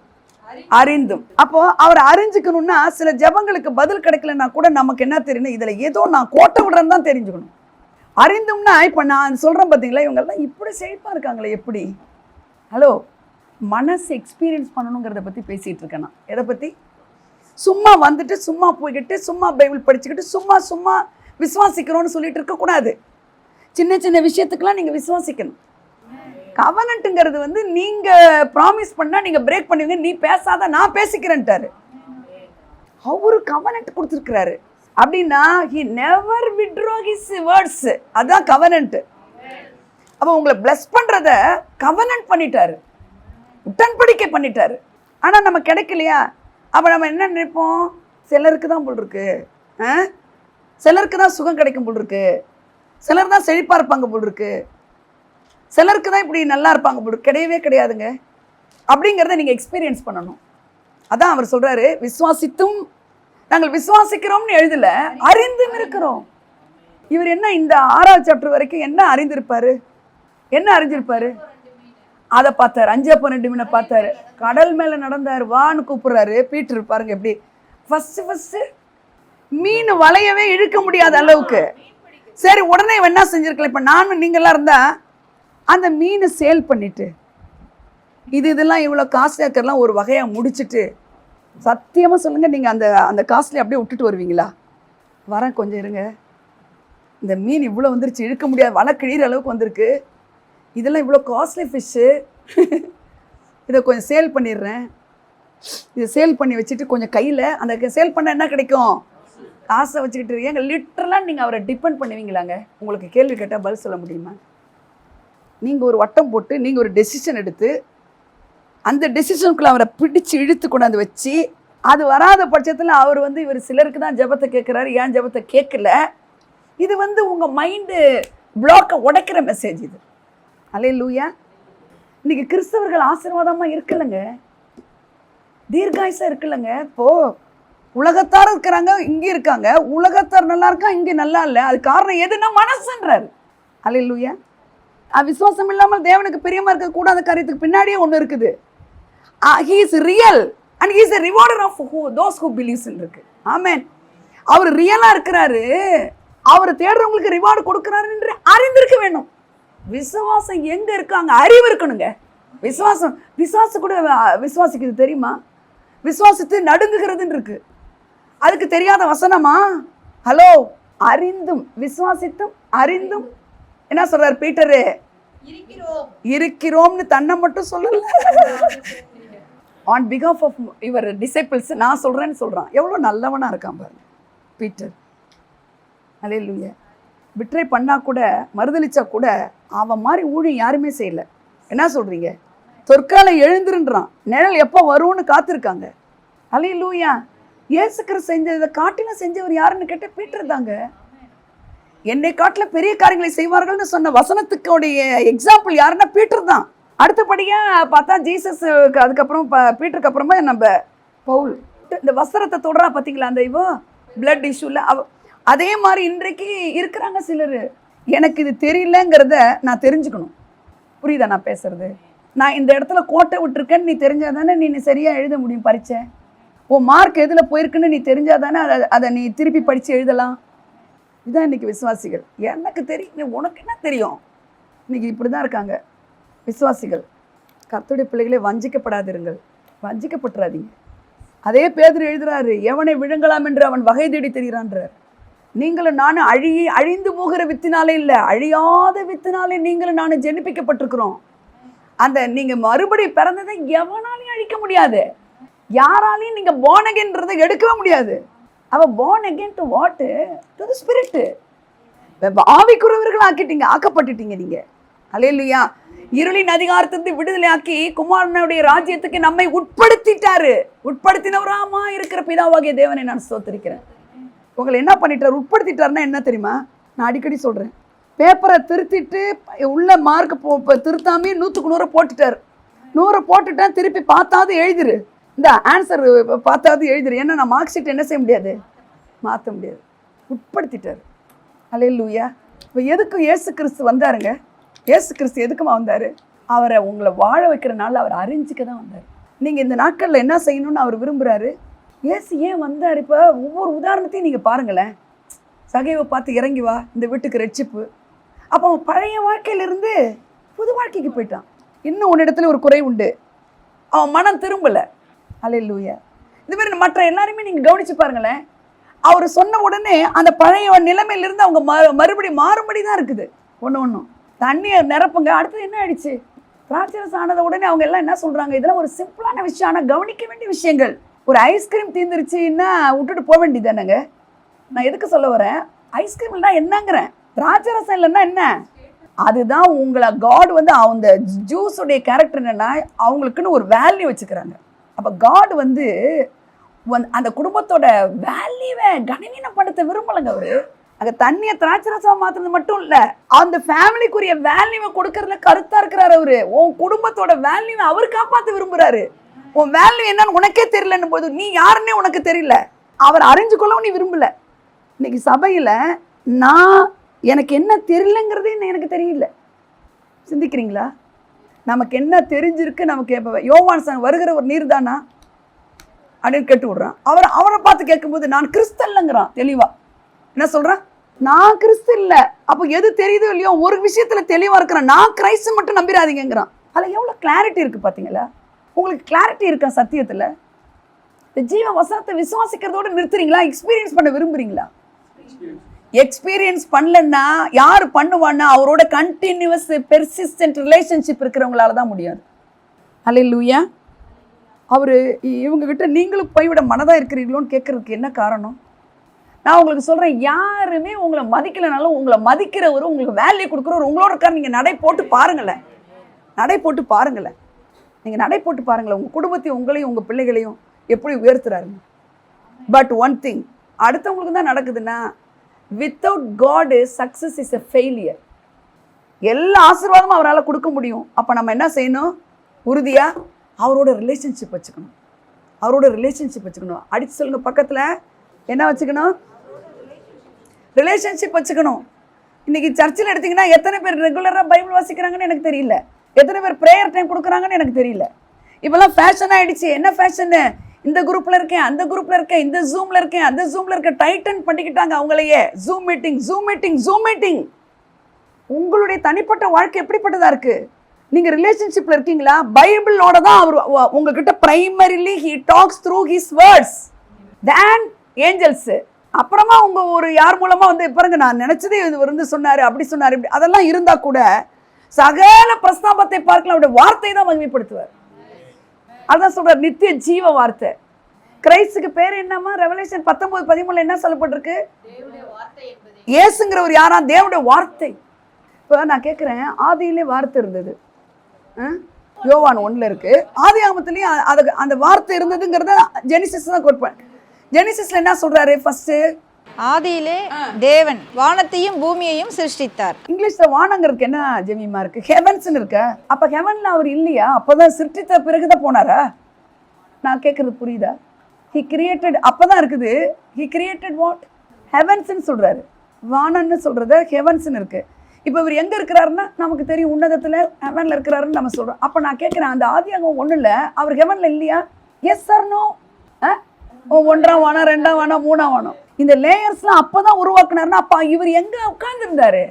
அறிந்தும். அப்போ அவர் அறிஞ்சுக்கணும்னா சில ஜபங்களுக்கு பதில் கிடைக்கலன்னா கூட நமக்கு என்ன தெரியணும்? இதுல ஏதோ நான் கோட்டை விடுறேன்னு தான் தெரிஞ்சுக்கணும். அறிந்தும்னா இப்ப நான் சொல்றேன் பார்த்தீங்களா, இவங்கெல்லாம் இப்படி செழிப்பா இருக்காங்களே எப்படி? ஹலோ, மனசு எக்ஸ்பீரியன்ஸ் பண்ணணுங்கிறத பற்றி பேசிகிட்டு இருக்கேன் நான். எதை பற்றி? சும்மா வந்துட்டு சும்மா போய்கிட்டு சும்மா பைபிள் படிச்சுக்கிட்டு சும்மா விசுவாசிக்கிறோன்னு சொல்லிட்டு இருக்கக்கூடாது. சின்ன சின்ன விஷயத்துக்கெல்லாம் நீங்கள் விசுவாசிக்கணும். கவனன்ட்டுங்கிறது நீங்கள் ப்ராமிஸ் பண்ணால் நீங்கள் பிரேக் பண்ணுவீங்க. நீ பேசாத, நான் பேசிக்கிறேன்ட்டாரு. அவரு கவனன்ட் கொடுத்துருக்கிறாரு. அப்படின்னா he never withdraw his words. அதான் கவனன்ட். அப்போ உங்களை பிளஸ் பண்ணுறத கவனன்ட் பண்ணிட்டாரு, உடன்படிக்கை பண்ணிட்டாரு. ஆனால் நம்ம கிடைக்கலையா? அப்போ நம்ம என்ன நினைப்போம்? சிலருக்கு தான் போல் இருக்கு, சிலருக்கு தான் சுகம் கிடைக்கும் போல் இருக்கு, சிலர் தான் செழிப்பாக இருப்பாங்க போல் இருக்கு, சிலருக்கு தான் இப்படி நல்லா இருப்பாங்க போல். கிடையவே கிடையாதுங்க. அப்படிங்கிறத நீங்கள் எக்ஸ்பீரியன்ஸ் பண்ணணும். அதான் அவர் சொல்கிறாரு, விசுவாசித்தும் நாங்கள் விசுவாசிக்கிறோம்னு எழுதல, அறிந்தும் இருக்கிறோம். இவர் என்ன இந்த 6வது சாப்டர் வரைக்கும் என்ன அறிந்திருப்பாரு? என்ன அறிஞ்சிருப்பாரு? அதை பார்த்தாரு. 5:12 பார்த்தாரு. கடல் மேலே நடந்தார். வான்னு கூப்பிட்றாரு. பீட்டர் பாருங்க எப்படி ஃபஸ்ட்டு மீன் வளையவே இழுக்க முடியாத அளவுக்கு. சரி, உடனே என்ன செஞ்சிருக்கலாம், இப்போ நானும் நீங்களாம் இருந்தா அந்த மீனை சேல் பண்ணிட்டு இதெல்லாம் இவ்வளோ காஸ்ட்லியாக இருக்கிறலாம் ஒரு வகையாக முடிச்சுட்டு, சத்தியமாக சொல்லுங்கள், நீங்கள் அந்த காஸ்ட்லி அப்படியே விட்டுட்டு வருவீங்களா? வரேன் கொஞ்சம் இருங்க, இந்த மீன் இவ்வளோ வந்துருச்சு, இழுக்க முடியாது, வலை கிழிகிற அளவுக்கு வந்திருக்கு, இதெல்லாம் இவ்வளோ காஸ்ட்லி ஃபிஷ்ஷு, இதை கொஞ்சம் சேல் பண்ணிடுறேன், இதை சேல் பண்ணி வச்சுட்டு கொஞ்சம் கையில் அந்த சேல் பண்ண என்ன கிடைக்கும், காசை வச்சுக்கிட்டு ஏங்க லிட்டரலாக நீங்கள் அவரை டிபெண்ட் பண்ணுவீங்களாங்க? உங்களுக்கு கேள்வி கேட்டால் பதில் சொல்ல முடியுமா? நீங்கள் ஒரு வட்டம் போட்டு நீங்கள் ஒரு டெசிஷன் எடுத்து அந்த டெசிஷனுக்குள்ளே அவரை பிடிச்சி இழுத்து கொண்டாந்து வச்சு, அது வராத பட்சத்தில் அவர் இவர் சிலருக்கு தான் ஜெபத்தை கேட்குறாரு, ஏன் ஜெபத்தை கேட்கல, இது உங்கள் மைண்டு பிளாக்கை உடைக்கிற மெசேஜ் இது. அல்லேலூயா. இன்னைக்கு கிறிஸ்தவர்கள் ஆசீர்வாதமாக இருக்குல்லங்க, தீர்காயுசா இருக்குல்லங்க. இப்போது உலகத்தார் இருக்கிறாங்க, இங்கே இருக்காங்க, உலகத்தார் நல்லா இருக்கா, இங்கே நல்லா இல்லை. அது காரணம் எதுனா மனசுன்றாரு. அல்லேலூயா. விசுவாசம் இல்லாமல் தேவனுக்கு பிரியமாக இருக்கக்கூடாத காரியத்துக்கு பின்னாடியே ஒன்று இருக்குது. He is real and he is a rewarder of those who believes இருக்கு. ஆமென். அவர் ரியலாக இருக்கிறாரு, அவர் தேடுறவங்களுக்கு ரிவார்டு கொடுக்குறாரு என்று அறிந்திருக்க வேணும். விசுவாசம் எங்கே இருக்காங்க, அறிவு இருக்கணுங்க. விசுவாசம் கூட விசுவாசிக்குது தெரியுமா? விசுவாசித்து நடுங்குகிறதுன்னு இருக்கு, அதுக்கு தெரியாத வசனமா? ஹலோ, அறிந்தும் விசுவாசித்தும் அறிந்தும் என்ன சொல்றாரு பீட்டரு? இருக்கிறோம்னு தன்னை மட்டும் சொல்லல, ஆன் பிகாஃப் ஆஃப் யுவர் டிசைபிள்ஸ் நான் சொல்றேன்னு சொல்றான். எவ்வளோ நல்லவனா இருக்கான் பாருங்க பீட்டர். அல்லேலூயா. பிட்ரை பண்ணா கூட, மறுதளிச்சா கூட அவன் மாதிரி ஊழியம் யாருமே செய்யல. என்ன சொல்றீங்க? சொற்காலம் எழுந்துருன்றான், நிழல் எப்போ வரும்னு காத்திருக்காங்க. அல்லேலூயா. இயேசு கிறிஸ்து செஞ்சதை காட்டிலும் செஞ்சவர் யாருன்னு கேட்ட பீட்டர் தாங்க. என்னை காட்டில் பெரிய காரியங்களை செய்வார்கள்னு சொன்ன வசனத்துக்குடைய எக்ஸாம்பிள் யாருன்னா பீட்டர் தான். அடுத்தபடியாக பார்த்தா ஜீசஸுக்கு அதுக்கப்புறம் பீட்டருக்கு அப்புறமா நம்ம பவுல். இந்த வஸ்திரத்தை தொடரா பார்த்தீங்களா, அந்த பிளட் இஷ்யூவில் அதே மாதிரி இன்றைக்கு இருக்கிறாங்க சிலர். எனக்கு இது தெரியலங்கிறத நான் தெரிஞ்சுக்கணும். புரியுதா நான் பேசுறது? நான் இந்த இடத்துல கோட்டை விட்டுருக்கேன்னு நீ தெரிஞ்சாதானே நீ சரியாக எழுத முடியும் பரீட்சை. உன் மார்க் எதில் போயிருக்குன்னு நீ தெரிஞ்சாதானே அதை நீ திருப்பி படித்து எழுதலாம். இதுதான் இன்றைக்கி விசுவாசிகள். எனக்கு தெரியும், உனக்கு என்ன தெரியும்? இன்றைக்கி இப்படி தான் இருக்காங்க விசுவாசிகள். கர்த்தருடைய பிள்ளைகளே, வஞ்சிக்கப்படாதிருங்கள், வஞ்சிக்கப்பட்டுறாதீங்க. அதே பேதுரு எழுதுறாரு, எவனை விழுங்கலாம் என்று அவன் வகை தேடி தெரிகிறான்றார். நீங்களும் நானும் அழிந்து போகிற வித்தினாலே இல்லை, அழியாத வித்தினாலே நீங்களும் நானும் ஜெனிப்பிக்கப்பட்டிருக்கிறோம். அந்த நீங்கள் மறுபடி பிறந்ததை எவனாலையும் அழிக்க முடியாது, யாராலையும் நீங்கள் born againன்றதை எடுக்கவே முடியாது. அவன் born again to what? To the spirit. ஆவிக்குரியவர்கள் ஆக்கப்பட்டுட்டீங்க நீங்கள். அல்லேலூயா. இருளின் அதிகாரத்திலிருந்து விடுதலையாக்கி குமாரனுடைய ராஜ்யத்துக்கு நம்மை உட்படுத்திட்டாரு. உட்படுத்தினவராமா இருக்கிற பிதாவாகிய தேவனை நான் ஸ்தோத்திரிக்கிறேன். உங்களை என்ன பண்ணிட்டார்? உட்படுத்திட்டாருன்னா என்ன தெரியுமா? நான் அடிக்கடி சொல்கிறேன், பேப்பரை திருத்திட்டு உள்ள மார்க் திருத்தாமே 100க்கு 100 போட்டுட்டார். 100 போட்டுட்டேன், திருப்பி பார்த்தாவது எழுதிரு, இந்த ஆன்சர் பார்த்தாவது எழுதிரு. ஏன்னா நான் மார்க் ஷீட் என்ன செய்ய முடியாது, மாற்ற முடியாது. உட்படுத்திட்டார். அல்லேலூயா. இப்போ எதுக்கு இயேசு கிறிஸ்து வந்தாருங்க? இயேசு கிறிஸ்து எதுக்குமா வந்தார்? அவரை உங்களை வாழ வைக்கிறனால அவர் அறிஞ்சிக்க தான் வந்தார். நீங்கள் இந்த நாட்களில் என்ன செய்யணும்னு அவர் விரும்புகிறாரு. இயேசு ஏன் வந்தார்? இப்போ ஒவ்வொரு உதாரணத்தையும் நீங்கள் பாருங்களேன். சகைவை பார்த்து இறங்கி வா, இந்த வீட்டுக்கு ரட்சிப்பு. அப்போ அவன் பழைய வாழ்க்கையிலிருந்து புது வாழ்க்கைக்கு போயிட்டான். இன்னும் ஒரு இடத்துல ஒரு குறை உண்டு, அவன் மனம் திரும்பலை. அல்லேலூயா. இதுமாதிரி மற்ற எல்லாருமே நீங்கள் கவனித்து பாருங்களேன். அவர் சொன்ன உடனே அந்த பழைய நிலைமையிலிருந்து அவங்க மறுபடி மாறுபடி தான் இருக்குது. ஒன்றும் தண்ணியை நிரப்புங்க, அடுத்தது என்ன ஆயிடுச்சு? திராட்சரசம் ஆனத உடனே அவங்க எல்லாம் என்ன சொல்கிறாங்க? இதெல்லாம் ஒரு சிம்பிளான விஷயம், ஆனால் கவனிக்க வேண்டிய விஷயங்கள். ஒரு ஐஸ்கிரீம் தீர்ந்துருச்சுன்னா விட்டுட்டு போக வேண்டியது தானேங்க. நான் எதுக்கு சொல்ல வரேன்? ஐஸ்கிரீம் இல்லைனா என்னங்கிறேன், திராட்சரசம் இல்லைன்னா என்ன? அதுதான் உங்களை காட் அந்த ஜூஸுடைய கேரக்டர் என்னென்னா, அவங்களுக்குன்னு ஒரு வேல்யூ வச்சுக்கிறாங்க. அப்போ காட் அந்த குடும்பத்தோட வேல்யூவை கனவீனப்படுத்த விரும்பலைங்க. அவர் அங்கே தண்ணியை திராட்சரசமாக மாற்றுறது மட்டும் இல்லை, அந்த ஃபேமிலிக்குரிய வேல்யூவை கொடுக்கறதுல கருத்தாக இருக்கிறார். அவர் உன் குடும்பத்தோட வேல்யூவை அவர் காப்பாற்ற விரும்புகிறாரு. உன் வேல்யூ என்னன்னு உனக்கே தெரியலன்னு போது நீ யாருன்னே உனக்கு தெரியல, அவர் அறிஞ்சு கொள்ளவும் நீ விரும்பல. இன்னைக்கு சபையில் எனக்கு என்ன தெரியலங்கிறதே எனக்கு தெரியல. சிந்திக்கிறீங்களா? நமக்கு என்ன தெரிஞ்சிருக்கு? நமக்கு இப்போ யோவான் வருகிற ஒரு நீர் தானா? அப்படின்னு கேட்டு விடுறான். அவரை பார்த்து கேட்கும்போது நான் கிறிஸ்தல்லங்கிறான். தெளிவா என்ன சொல்றான்? நான் கிறிஸ்து இல்ல. அப்போ எது தெரியுதோ இல்லையோ ஒரு விஷயத்துல தெளிவா இருக்கிறேன், நான் கிரைஸ்து மட்டும் நம்பிடாதீங்கிறான். அதுல எவ்வளவு கிளாரிட்டி இருக்கு பாத்தீங்களா? உங்களுக்கு கிளாரிட்டி இருக்கா சத்தியத்துல? இந்த ஜீவ வசனத்தை விசுவாசிக்கிறதோட நிறுத்துறீங்களா? எக்ஸ்பீரியன்ஸ் பண்ண விரும்புறீங்களா? எக்ஸ்பீரியன்ஸ் பண்ணலன்னா யார் பண்ணுவான்னா அவரோட கண்டினியூஸ் பெர்சிஸ்டன்ட் ரிலேஷன்ஷிப் இருக்கிறவங்களால தான் முடியாது. அல்லேலூயா. அவரு இவங்க கிட்ட நீங்களும் போய்விட மனதா இருக்கிறீங்களோன்னு கேட்கறதுக்கு என்ன காரணம்? நான் உங்களுக்கு சொல்றேன், யாருமே உங்களை மதிக்கலைனாலும் உங்களை மதிக்கிறவர், உங்களுக்கு வேல்யூ கொடுக்குறவர் உங்களோட இருக்கார். நீங்கள் நடை போட்டு பாருங்களேன், நடை போட்டு பாருங்களேன், நீங்கள் நடை போட்டு பாருங்களேன். உங்கள் குடும்பத்தையும் உங்களையும் உங்கள் பிள்ளைகளையும் எப்படி உயர்த்துறாருங்க. பட் ஒன் திங், அடுத்தவங்களுக்கு தான் நடக்குதுன்னா, without God success is a failure. எல்லா ஆசீர்வாதமும் அவரால் கொடுக்க முடியும். அப்போ நம்ம என்ன செய்யணும்? உறுதியாக அவரோட ரிலேஷன்ஷிப் வச்சுக்கணும். அவரோட ரிலேஷன்ஷிப் வச்சுக்கணும். அடித்து சொல்லுங்க பக்கத்தில், என்ன வச்சுக்கணும்? ரிலேஷன்ஷிப் வச்சுக்கணும். இன்னைக்கு சர்ச்சில் எடுத்தீங்கன்னா எத்தனை பேர் ரெகுலராக பைபிள் வாசிக்கிறாங்கன்னு எனக்கு தெரியல, எத்தனை பேர் ப்ரேயர் டைம் கொடுக்குறாங்கன்னு எனக்கு தெரியல. இப்போல்லாம் ஃபேஷன் ஆகிடுச்சு. என்ன ஃபேஷனு? இந்த குரூப்பில் இருக்கேன், அந்த குரூப்பில் இருக்கேன், இந்த ஜூமில் இருக்கேன், அந்த ஜூமில் இருக்கேன், டைட்டன் பண்ணிக்கிட்டாங்க அவங்களையே. Zoom meeting, zoom meeting, zoom meeting. உங்களுடைய தனிப்பட்ட வாழ்க்கை எப்படிப்பட்டதாக இருக்குது? நீங்கள் ரிலேஷன்ஷிப்பில் இருக்கீங்களா? பைபிளோட தான் அவர் உங்ககிட்ட primarily he tax through his words than Angeles. அப்புறமா உங்க ஒரு யார் மூலமா வந்து பாருங்க, நான் நினைச்சதே இது சொன்னாரு, அப்படி சொன்னாரு, இப்படி அதெல்லாம் இருந்தா கூட சகல பிரஸ்தாபத்தை பார்க்கலாம் அவருடைய வார்த்தை தான் மகிமைப்படுத்துவார். அதான் சொல்றார், நித்திய ஜீவ வார்த்தை. கிரைஸ்டுக்கு பேர் என்னமா? ரெவலேஷன் 19:13 என்ன சொல்லப்பட்டிருக்கு? இயேசுங்கிறவர் யாரா? தேவனுடைய வார்த்தை. இப்போ நான் கேட்குறேன், ஆதியிலே வார்த்தை இருந்தது, யோவான் 1 இருக்கு. ஆதி ஆகமத்திலையும் அது அந்த வார்த்தை இருந்ததுங்கிறத ஜெனிசிஸ் தான் கொடுப்பேன். ஜெனிசிஸ்ல என்ன சொல்றாரு? ஃபர்ஸ்ட் ஆதியிலே தேவன் வானத்தையும் பூமியையும் சிருஷ்டித்தார். இங்கிலீஷ்ல வானங்கிறதுக்கு என்ன ஜெமிமா இருக்கு? ஹெவன்ஸ்னு இருக்க. அப்ப ஹெவன்ல அவர் இல்லையா? அப்பதான் சிருஷ்டித்த பிறகுதான் போனாரா? நான் கேட்கறது புரியுதா? ஹி கிரியேட்டட், அப்பதான் இருக்குது. He created what? ஹெவன்ஸ்னு சொல்றாரு. வானன்னு சொல்றத ஹெவன்ஸ்னு இருக்கு. இப்போ இவர் எங்க இருக்கிறாருன்னா நமக்கு தெரியும், உன்னதத்துல ஹெவன்ல இருக்கிறாருன்னு நம்ம சொல்றோம். அப்ப நான் கேட்கிறேன், அந்த ஆதியாகமம் 1 அவர் ஹெவன்ல இல்லையா? Yes or no? 1ஆம் வானம், 2ஆம் வானம், 3ஆம் வானம், இந்த லேயர்ஸ்லாம் அப்பதான் உருவாக்குனாருன்னா அப்ப இவர் எங்க உட்கார்ந்து இருந்தாரு?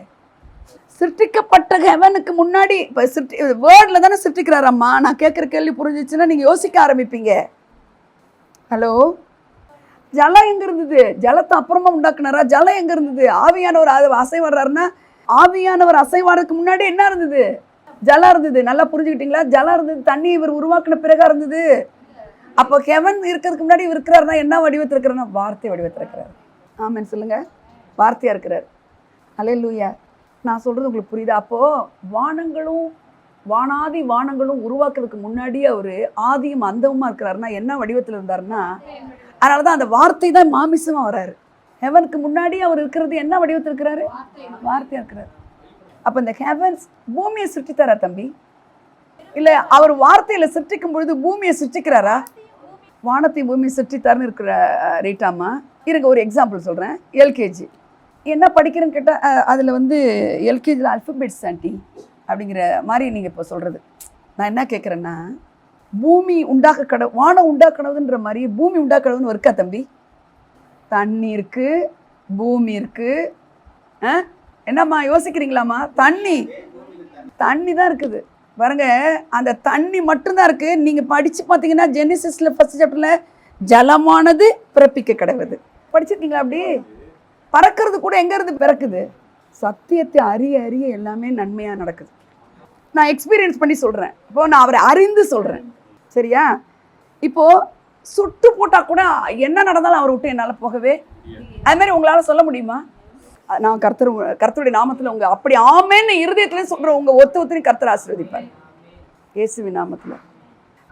சிருஷ்டிக்கப்பட்ட ஹெவனுக்கு முன்னாடி வேர்ட்ல தானே சிருஷ்டிக்கிறாரம்மா. நான் கேட்குற கேள்வி புரிஞ்சிச்சுன்னா நீங்க யோசிக்க ஆரம்பிப்பீங்க. ஹலோ, ஜலம் எங்க இருந்தது? ஜலத்தை அப்புறமா உண்டாக்குனாரா? ஜலம் எங்க இருந்தது? ஆவியானவர் அசைவாடுறாருன்னா ஆவியானவர் அசைவாடுறதுக்கு முன்னாடி என்ன இருந்தது? ஜலம் இருந்தது. நல்லா புரிஞ்சுக்கிட்டீங்களா? ஜலம் இருந்தது, தண்ணி இவர் உருவாக்குன பிறகா இருந்தது. அப்போ ஹெவன் இருக்கிறதுக்கு முன்னாடி இருக்கிறாருன்னா என்ன வடிவத்தில் இருக்கிறாருன்னா வார்த்தை வடிவத்தில் இருக்கிறார். ஆமென் சொல்லுங்க. வார்த்தையா இருக்கிறார். அல்லேலூயா. நான் சொல்றது உங்களுக்கு புரியுதா? அப்போ வானங்களும் வானாதி வானங்களும் உருவாக்குறதுக்கு முன்னாடியே அவர் ஆதியும் அந்தவுமா இருக்கிறாருன்னா என்ன வடிவத்தில் இருந்தாருன்னா, அதனால தான் அந்த வார்த்தை தான் மாமிசமா வர்றாரு. ஹெவனுக்கு முன்னாடி அவர் இருக்கிறது என்ன வடிவத்தில் இருக்கிறாரு? வார்த்தையா இருக்கிறார். அப்போ இந்த ஹெவன்ஸ் பூமியை சிருஷ்டித்தாரா தம்பி? இல்லை அவர் வார்த்தையில் சிருஷ்டிக்கும் பொழுது பூமியை சிருஷ்டிக்கிறாரா? வானத்தை பூமியை சிருஷ்டித்தாருன்னு இருக்கிற ரீட்டாமா. இருங்க, ஒரு எக்ஸாம்பிள் சொல்கிறேன். எல்கேஜி என்ன படிக்கிறேன்னு கேட்டால் அதில் வந்து எல்கேஜியில் அல்ஃபபெட்ஸ் ஆண்டி அப்படிங்கிற மாதிரி நீங்கள் இப்போ சொல்கிறது. நான் என்ன கேட்குறேன்னா, பூமி உண்டாக்க வானம் உண்டாக்கணுதுன்ற மாதிரி பூமி உண்டாக்கணுதுன்னு இருக்கா தம்பி? தண்ணி இருக்குது, பூமி இருக்குது. என்னம்மா யோசிக்கிறீங்களாம்மா? தண்ணி தான் இருக்குது பாருங்க. அந்த தண்ணி மட்டும்தான் இருக்கு. நீங்க படிச்சு பார்த்தீங்கன்னா ஜெனிசிஸ்ல ஃபர்ஸ்ட் சாப்டர்ல ஜலமானது பிறப்பிக்க கிடவுது படிச்சிருக்கீங்களா? அப்படி பறக்கிறது கூட எங்க இருந்து பிறக்குது? சத்தியத்தை அறிய அறிய எல்லாமே நன்மையா நடக்குது. நான் எக்ஸ்பீரியன்ஸ் பண்ணி சொல்றேன். இப்போ நான் அவரை அறிந்து சொல்றேன், சரியா? இப்போ சுட்டு போட்டா கூட என்ன நடந்தாலும் அவரை விட்டு என்னால் போகவே, அது மாதிரி உங்களால சொல்ல முடியுமா? நான் கர்த்தருடைய நாமத்தில் உங்க அப்படி ஆமேன்னு இருதயத்துல சொல்ற உங்க ஒருத்தரையும் கர்த்தர் ஆசீர்வதிப்பார் இயேசுவின் நாமத்துல.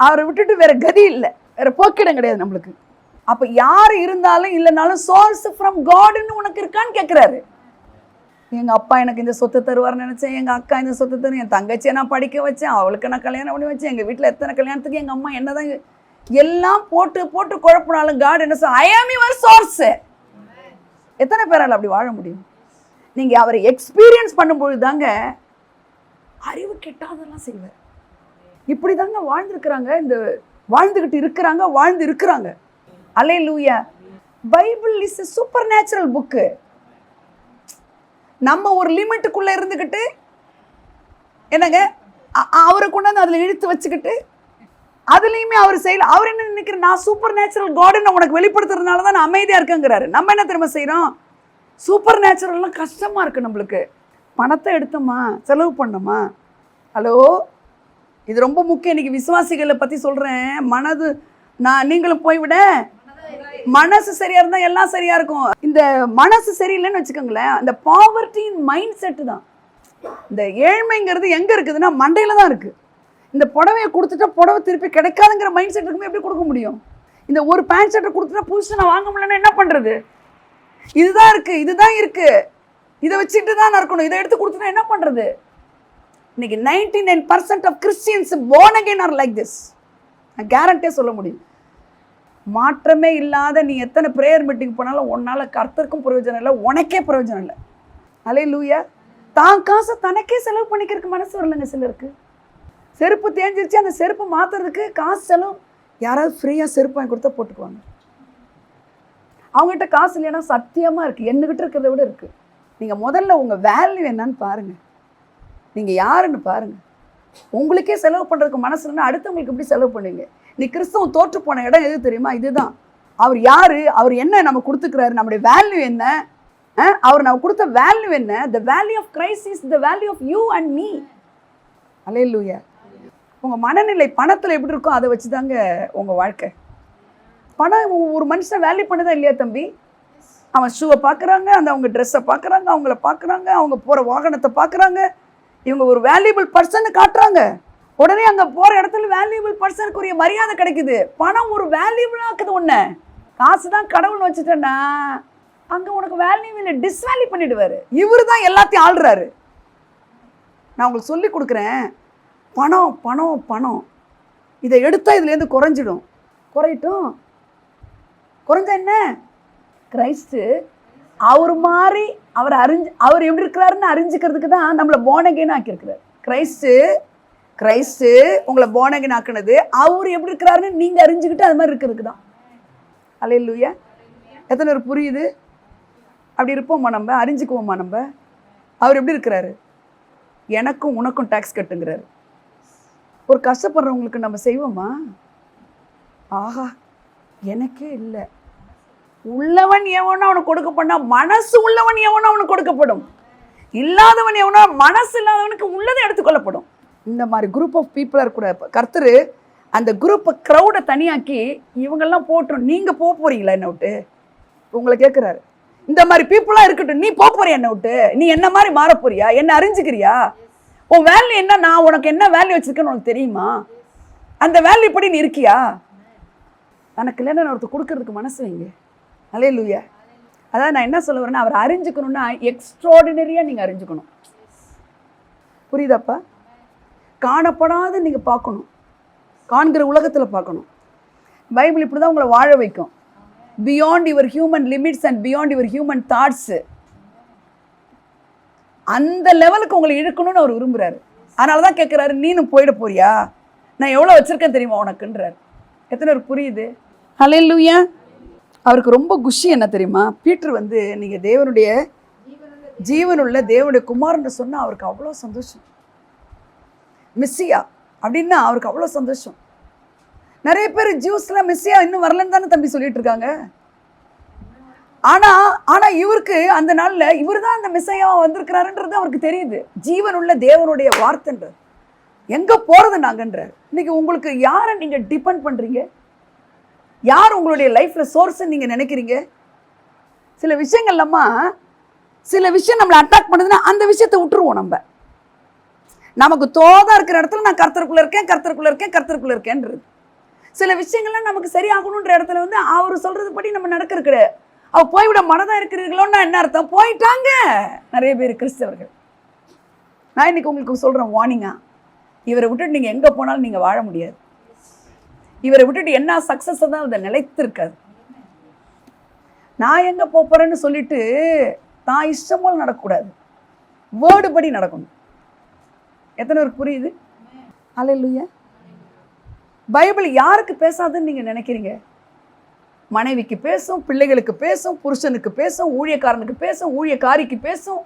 அவரை விட்டுட்டு வேற கதி இல்லை, வேற போக்கிடம் கிடையாது நம்மளுக்கு. அப்ப யார் இருந்தாலும் இல்லைனாலும் சோர்ஸ் ஃப்ரம் காட்னு உனக்கு இருக்கான்னு கேட்கிறாரு. எங்க அப்பா எனக்கு இந்த சொத்தை தருவார்னு நினைச்சேன், எங்க அக்கா இந்த சொத்தை தரும், என் தங்கச்சியை நான் படிக்க வச்சேன், அவளுக்கு நான் கல்யாணம் பண்ணி வச்சேன், எங்க வீட்டுல எத்தனை கல்யாணத்துக்கு எங்க அம்மா என்னதான் எல்லாம் போட்டு போட்டு குழப்பினாலும் காட் என்ன சொல்ல, ஐ ஆம் யுவர் சோர்ஸ். எத்தனை பேரால் அப்படி வாழ முடியும்? நீங்க அவரை எக்ஸ்பீரியன்ஸ் பண்ணும்பொழுது தாங்க அறிவு கெட்டாதெல்லாம் செய்வார். இப்படி தாங்க வாழ்ந்துருக்கிறாங்க, இந்த வாழ்ந்துகிட்டு இருக்கிறாங்க, வாழ்ந்து இருக்கிறாங்க. Hallelujah. Bible is a supernatural book. நம்ம ஒரு லிமிட்டுக்குள்ள இருந்துக்கிட்டு என்னங்க அவரை கொண்டாந்து அதில் இழுத்து வச்சுக்கிட்டு அதுலேயுமே அவர் செய்யல. அவர் என்ன நினைக்கிற, நான் சூப்பர் நேச்சுரல் காடுன்னு உனக்கு வெளிப்படுத்துறதுனால தான் நான் அமைதியாக இருக்கேங்கிறாரு. நம்ம என்ன திரும்ப செய்கிறோம், சூப்பர் நேச்சுரல்லாம் கஷ்டமாக இருக்குது நம்மளுக்கு. பணத்தை எடுத்தோமா, செலவு பண்ணோமா. ஹலோ, இது ரொம்ப முக்கியம். இன்றைக்கி விசுவாசிகளை பற்றி சொல்கிறேன். மனது நீங்களும் போய்விட மனசு சரியாக இருந்தால் எல்லாம் சரியாக இருக்கும். இந்த மனசு சரியில்லைன்னு வச்சுக்கோங்களேன், அந்த பாவர்ட்டியின் மைண்ட் செட்டு தான். இந்த ஏழ்மைங்கிறது எங்கே இருக்குதுன்னா மண்டையில் தான் இருக்குது. இந்த புடவையை கொடுத்துட்டா புடவை திருப்பி கிடைக்காதுங்கிற மைண்ட் செட் இருக்குமே எப்படி கொடுக்க முடியும்? இந்த ஒரு பேண்ட் ஷர்ட்டை கொடுத்துட்டா புதுசு நான் வாங்க முடியலன்னா என்ன பண்ணுறது? இதுதான் இருக்குது, இதுதான் இருக்குது, இதை வச்சுட்டு தான் இருக்கணும், இதை எடுத்து கொடுத்துட்டா என்ன பண்ணுறது? இன்னைக்கு 99% of Christians born again are like this. நான் கேரண்டியாக சொல்ல முடியும். மாற்றமே இல்லாத நீ எத்தனை ப்ரேயர் மீட்டிங் போனாலும் உன்னால் கர்த்தருக்கும் பிரயோஜனம் இல்லை, உனக்கே பிரயோஜனம் இல்லை. அல்லேலூயா. தான் காசை தனக்கே செலவு பண்ணிக்கிறதுக்கு மனசு வரலைங்க சிலருக்கு. செருப்பு தேஞ்சிருச்சு, அந்த செருப்பு மாற்றுறதுக்கு காசு செலவு. யாராவது ஃப்ரீயாக செருப்பு வாங்கி கொடுத்தா போட்டுக்குவாங்க. அவங்ககிட்ட காசு இல்லைன்னா சத்தியமாக இருக்குது, என்னகிட்ட இருக்கிறத விட இருக்குது. நீங்கள் முதல்ல உங்கள் வேல்யூ என்னன்னு பாருங்கள், நீங்கள் யாருன்னு பாருங்கள். உங்களுக்கே செலவு பண்ணுறதுக்கு மனசு இல்லைன்னா அடுத்தவங்களுக்கு எப்படி செலவு பண்ணுவீங்க? நீ கிறிஸ்தவம் தோற்று போன இடம் எது தெரியுமா? இதுதான். அவர் யார், அவர் என்ன நம்ம கொடுத்துக்கிறாரு, நம்முடைய வேல்யூ என்ன, அவர் நம்ம கொடுத்த வேல்யூ என்ன? the value of Christ is the value of you and me. அல்லேலூயா. உங்கள் மனநிலை பணத்தில் எப்படி இருக்கோ அதை வச்சு தாங்க உங்கள் வாழ்க்கை. பணம் ஒரு மனுஷன் வேல்யூ பண்ணதா இல்லையா தம்பி? அவன் ஷூவை பார்க்குறாங்க, அந்த அவங்க ட்ரெஸ்ஸை பார்க்குறாங்க, அவங்கள பார்க்குறாங்க, அவங்க போகிற வாகனத்தை பார்க்குறாங்க. இவங்க ஒரு வேல்யூபிள் பர்சன் காட்டுறாங்க. உடனே அங்கே போகிற இடத்துல வேல்யூபிள் பர்சனுக்குரிய மரியாதை கிடைக்குது. பணம் ஒரு வேல்யூபிளாக இருக்குது. ஒன்று காசு தான் கடவுள்னு வச்சுட்டேன்னா அங்கே உனக்கு வேல்யூ இல்லை, டிஸ்வேல்யூ பண்ணிடுவார். இவர் தான் எல்லாத்தையும் ஆள்றாரு. நான் உங்களுக்கு சொல்லி கொடுக்குறேன். பணம் பணம் பணம் இதை எடுத்தால் இதுலேருந்து குறைஞ்சிடும். குறையட்டும். குறைஞ்சா என்ன? கிரைஸ்ட்டு அவர் மாதிரி அவர் எப்படி இருக்கிறாருன்னு அறிஞ்சிக்கிறதுக்கு தான் நம்மளை born again ஆக்கியிருக்கிறார். கிரைஸ்ட்டு உங்களை born again ஆக்குனது அவர் எப்படி இருக்கிறாருன்னு நீங்கள் அறிஞ்சிக்கிட்டு அது மாதிரி இருக்கிறதுக்கு தான். அல்லேலூயா. எத்தனை பேர் புரியுது? அப்படி இருப்போம்மா, நம்ம அறிஞ்சிக்குவோம்மா. நம்ம அவர் எப்படி இருக்கிறாரு, எனக்கும் உனக்கும் டேக்ஸ் கட்டுங்கிறாரு. ஒரு கஷ்டப்படுறவங்களுக்கு நம்ம செய்வோமா? ஆஹா எனக்கே இல்லை, உள்ளவன் எவனோ அவனுக்கு கொடுக்கப்படா, மனசு உள்ளவன் எவனோ அவனுக்கு கொடுக்கப்படும், இல்லாதவன் எவனோ மனசு இல்லாதவனுக்கு உள்ளதை எடுத்துக்கொள்ளப்படும். இந்த மாதிரி குரூப் ஆஃப் பீப்புளாக கூட கர்த்தர் அந்த குரூப்பை க்ரௌடை தனியாக்கி இவங்கெல்லாம் போட்டுரும். நீங்கள் போக போகிறீங்களா என்ன விட்டு? உங்களை கேட்குறாரு. இந்த மாதிரி பீப்புளாக இருக்கட்டும், நீ போக போறியா என்ன விட்டு? நீ என்ன மாதிரி மாற போறியா? என்ன அறிஞ்சிக்கிறியா? உன் வேல்யூ என்ன? நான் உனக்கு என்ன வேல்யூ வச்சுருக்கேன்னு உனக்கு தெரியுமா? அந்த வேல்யூ படி நீ இருக்கியா? எனக்கு இல்லைன்னு ஒருத்தர் கொடுக்கறதுக்கு மனசு வைங்க. அல்லேலூயா. அதாவது நான் என்ன சொல்ல வரேன்னா, அவர் அறிஞ்சுக்கணும்னா எக்ஸ்ட்ராடினரியாக நீங்கள் அறிஞ்சுக்கணும். புரியுதாப்பா? காணப்படாத நீங்கள் பார்க்கணும், காண்கிற உலகத்தில் பார்க்கணும். பைபிள் இப்படி தான் உங்களை வாழ வைக்கும். Beyond your human limits and beyond your human thoughts. அந்த லெவலுக்கு உங்களை இழுக்கணும்னு அவர் விரும்புகிறாரு. அதனால தான் கேட்குறாரு, நீனும் போயிட போறியா? நான் எவ்வளோ வச்சுருக்கேன் தெரியுமா உனக்குன்றார். எத்தனை பேர் புரியுது? அல்லேலூயா. அவருக்கு ரொம்ப குஷி என்ன தெரியுமா? பீட்டர் நீங்கள் தேவனுடைய ஜீவனுள்ள தேவனுடைய குமாரன்னு சொன்னால் அவருக்கு அவ்வளோ சந்தோஷம். மெஸ்ஸியா அப்படின்னா அவருக்கு அவ்வளோ சந்தோஷம். நிறைய பேர் ஜூஸ்லாம் மெஸ்ஸியா இன்னும் வரலன்னு தானே தம்பி சொல்லிட்டு இருக்காங்க. ஆனால் இவருக்கு அந்த நாளில் இவர் தான் அந்த மெஸ்ஸையாவாக வந்திருக்கிறாருன்றது அவருக்கு தெரியுது. ஜீவனுள்ள தேவனுடைய வார்த்தைன்ற எங்கே போகிறது நாங்கன்றார். இன்னைக்கு உங்களுக்கு யாரை நீங்கள் டிபெண்ட் பண்ணுறீங்க? யார் உங்களுடைய லைஃப்பில் சோர்ஸ்ன்னு நீங்கள் நினைக்கிறீங்க? சில விஷயங்கள்லாமா, சில விஷயம் நம்மளை அட்டாக் பண்ணுதுன்னா அந்த விஷயத்தை விட்டுருவோம். நமக்கு தோதாக இருக்கிற இடத்துல நான் கர்த்தருக்குள்ளே இருக்கேன்றது. சில விஷயங்கள்லாம் நமக்கு சரியாகணுன்ற இடத்துல அவர் சொல்கிறது படி நம்ம நடக்கிறது கிடையாது. அவர் போய்விட மனதாக இருக்கிறீர்களோன்னா என்ன அர்த்தம்? போயிட்டாங்க நிறைய பேர் கிறிஸ்தவர்கள். நான் இன்னைக்கு உங்களுக்கு சொல்கிறேன் வார்னிங்கா, இவரை விட்டுட்டு நீங்கள் எங்கே போனாலும் நீங்கள் வாழ முடியாது. இவரை விட்டுட்டு என்ன சக்ஸஸை தான் அதை நிலைத்திருக்காது. நான் எங்கே போகிறேன்னு சொல்லிட்டு தான் இஷ்டம் போல் நடக்கக்கூடாது, வேர்டு படி நடக்கணும். எத்தனை பேருக்கு புரியுது? அல்லேலூயா. பைபிள் யாருக்கு பேசாதுன்னு நீங்கள் நினைக்கிறீங்க? மனைவிக்கு பேசும், பிள்ளைகளுக்கு பேசும், புருஷனுக்கு பேசும், ஊழியக்காரனுக்கு பேசும், ஊழியக்காரிக்கு பேசும்,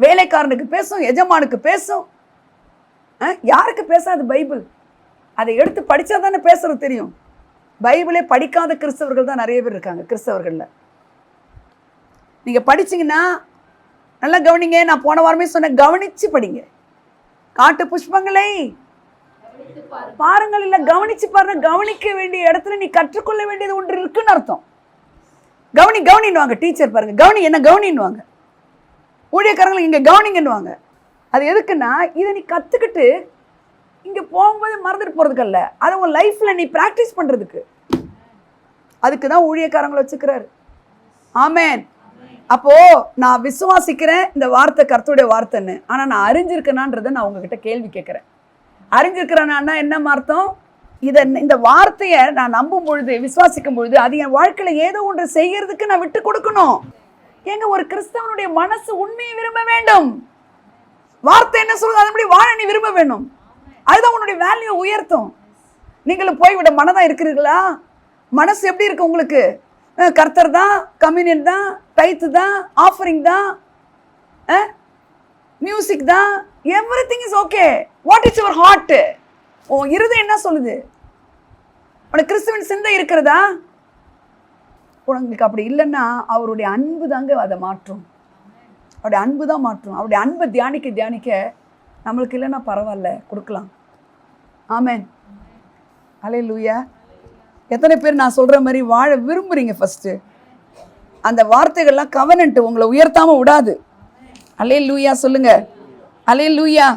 வேலைக்காரனுக்கு பேசும், எஜமானுக்கு பேசும். யாருக்கு பேசாது பைபிள்? அதை எடுத்து படித்தா தானே பேசுறது தெரியும். பைபிளே படிக்காத கிறிஸ்தவர்கள் தான் நிறைய பேர் இருக்காங்க. கிறிஸ்தவர்களில் நீங்கள் படிச்சிங்கன்னா நல்லா கவனிங்க. நான் போன வாரமே சொன்னேன், கவனித்து படிங்க. காட்டு புஷ்பங்களை பாருங்கள், இல்லை கவனிச்சு பாருங்க. கவனிக்க வேண்டிய இடத்துல நீ கற்றுக்கொள்ள வேண்டியது ஒன்று இருக்குன்னு அர்த்தம். கவனின்னுவாங்க டீச்சர். பாருங்க, கவனி என்ன கவனின்னுவாங்க. ஊழியக்காரங்களை இங்கே கவனிங்கன்னுவாங்க. அது எதுக்குன்னா, இதை நீ கற்றுக்கிட்டு இங்கே போகும்போது மறந்துட்டு போகிறதுக்கல்ல, அதை உன் லைஃப்பில் நீ ப்ராக்டிஸ் பண்ணுறதுக்கு. அதுக்கு தான் ஊழியக்காரங்களை வச்சுக்கிறாரு. ஆமேன். அப்போது நான் விசுவாசிக்கிறேன் இந்த வார்த்தை கர்த்தருடைய வார்த்தைன்னு, ஆனால் நான் அறிஞ்சிருக்கேனான்றதை நான் உங்ககிட்ட கேள்வி கேட்குறேன். அறிஞ்சிருக்கிறேன்னா என்ன அர்த்தம்? இந்த வார்த்தையை நான் நம்பும் பொழுது, விசுவாசிக்கும் பொழுது, அது என் வாழ்க்கையில் ஏதோ ஒன்று செய்யறதுக்கு நான் விட்டு கொடுக்கணும். ஏங்க, ஒரு கிறிஸ்தவனுடைய மனசு உண்மையை விரும்ப வேண்டும். வார்த்தை என்ன சொல்றது, அதன்படி வாழ நீ விரும்ப வேணும். அதுதான் உன்னுடைய வேல்யூ உயர்த்தும். நீங்களும் போய்விட மனதாக இருக்கிறீர்களா? மனசு எப்படி இருக்கு உங்களுக்கு? கர்த்தர் தான், கம்யூனியன் தான், டைத்து தான், ஆஃபரிங் தான், மியூசிக் தான், everything is okay. What is your heart? உன் இருதயம் என்ன சொல்லுது? உனக்கு கிறிஸ்துவின் சிந்தை இருக்கிறதா? உங்களுக்கு அப்படி இல்லைன்னா அவருடைய அன்பு தாங்க அதை மாற்றும். அவருடைய அன்பு தான் மாற்றும். அவருடைய அன்பை தியானிக்க நம்மளுக்கு இல்லைன்னா பரவாயில்ல, கொடுக்கலாம். ஆமேன். அல்லேலூயா. எத்தனை பேர் நான் சொல்கிற மாதிரி வாழ விரும்புகிறீங்க? ஃபஸ்ட்டு அந்த வார்த்தைகள்லாம் கவனன்ட்டு உங்களை உயர்த்தாமல் விடாது. அல்லேலூயா சொல்லுங்க. அல்லேலூயா.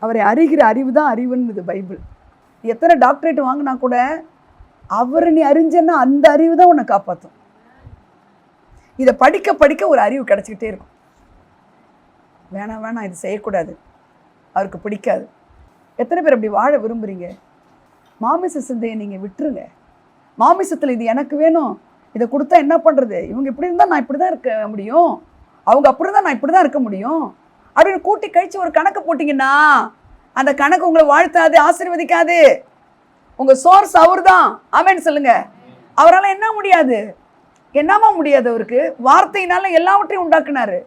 அவரை அறிகிற அறிவு தான் அறிவுன்னுது பைபிள். எத்தனை டாக்டரேட் வாங்கினா கூட அவரை நீ அறிஞ்சன்னா அந்த அறிவு தான் உன்னை காப்பாற்றும். இதை படிக்க ஒரு அறிவு கிடச்சிக்கிட்டே இருக்கும். வேணாம் இது செய்யக்கூடாது, அவருக்கு பிடிக்காது. எத்தனை பேர் அப்படி வாழ விரும்புகிறீங்க? மாமிச சிந்தையை நீங்கள் விட்டுருங்க. மாமிசத்தில் இது எனக்கு வேணும், இதை கொடுத்தா என்ன பண்ணுறது, இவங்க இப்படி இருந்தால் நான் இப்படி தான் இருக்க முடியும், அவங்க அப்படி இருந்தால் நான் இப்படி தான் இருக்க முடியும் அப்படின்னு கூட்டி கழித்து ஒரு கணக்கு போட்டிங்கன்னா அந்த கணக்கு உங்களை வாழ்த்தாது, ஆசீர்வதிக்காது. உங்கள் சோர்ஸ் அவர் தான். ஆமென் சொல்லுங்க. அவரால் என்ன முடியாது? என்னமா முடியாது? அவருக்கு வார்த்தையினால எல்லாவற்றையும் உண்டாக்குனாரு.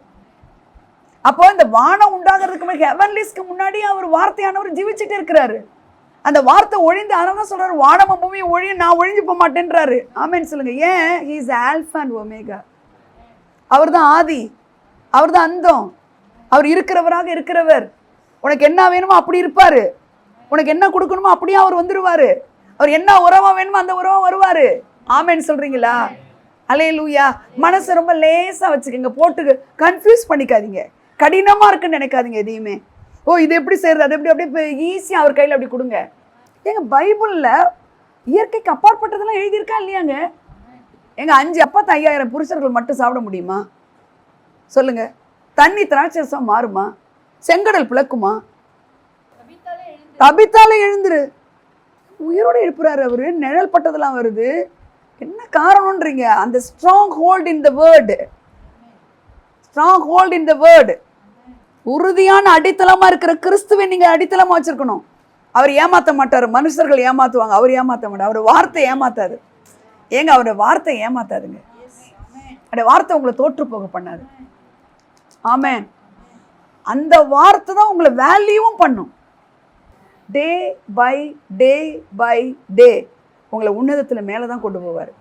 அப்போ இந்த வானம் உண்டாகிறதுக்கு ஹெவன்லிஸ்க்கு முன்னாடி அவர் வார்த்தையானவர் ஜீவிச்சுட்டு இருக்கிறாரு. அந்த வார்த்தை ஒழிந்து, அதனால தான் சொல்றாரு, வானமும் பூமியும் ஒழியும், நான் ஒழிஞ்சு போக மாட்டேன்றாரு. ஆமென் சொல்லுங்க. ஏன்? He is alpha and omega. அவர் தான் ஆதி, அவர் தான் அந்தம், அவர் இருக்கிறவராக இருக்கிறவர். உனக்கு என்ன வேணுமோ அப்படி இருப்பாரு, உனக்கு என்ன கொடுக்கணுமோ அப்படியே அவர் வந்துடுவாரு. அவர் என்ன உறவா வேணுமோ அந்த உறவா வருவாரு. ஆமென் சொல்றீங்களா? அல்லேலூயா. மனசை ரொம்ப லேசா வச்சுக்கோங்க, போட்டு கன்ஃபியூஸ் பண்ணிக்காதீங்க, கடினமா இருக்குன்னு நினைக்காதீங்க எதையுமே. ஓ இது எப்படி செய்யறது, அது எப்படி, அப்படியே ஈஸியாக அவர் கையில் அப்படி கொடுங்க. ஏங்க பைபிளில் இயற்கைக்கு அப்பாற்பட்டதெல்லாம் எழுதியிருக்கா இல்லையாங்க? எங்க 5 அப்பத்து 5000 புருஷர்கள் மட்டும் சாப்பிட முடியுமா சொல்லுங்க? தண்ணி திராட்சரசம் மாறுமா? செங்கடல் பிளக்குமா? தபித்தாலே எழுந்துரு. உயிரோடு எழுப்புறாரு அவரு. நிழல் பட்டதெல்லாம் வருது. என்ன காரணம்ன்றீங்க? அந்த ஸ்ட்ராங் ஹோல்ட் இன் த வேர்டு. ஸ்ட்ராங் ஹோல்ட் இன் த வேர்டு. உறுதியான அடித்தளமா இருக்கிற கிறிஸ்துவை நீங்க அடித்தளமா வச்சிருக்கணும். அவர் ஏமாத்த மாட்டாரு. மனுஷர்கள் ஏமாத்துவாங்க, அவர் ஏமாத்த மாட்டார். அவர் வார்த்தை ஏமாத்தாது. ஏங்க அவருடைய வார்த்தை ஏமாத்தாதுங்க. அந்த வார்த்தை உங்களை தோற்று போக பண்ணாது. ஆமென். அந்த வார்த்தை தான் உங்களை வேல்யூவும் பண்ணும். டே பை டே உங்களை உன்னதத்தில் மேலே தான் கொண்டு போவார்.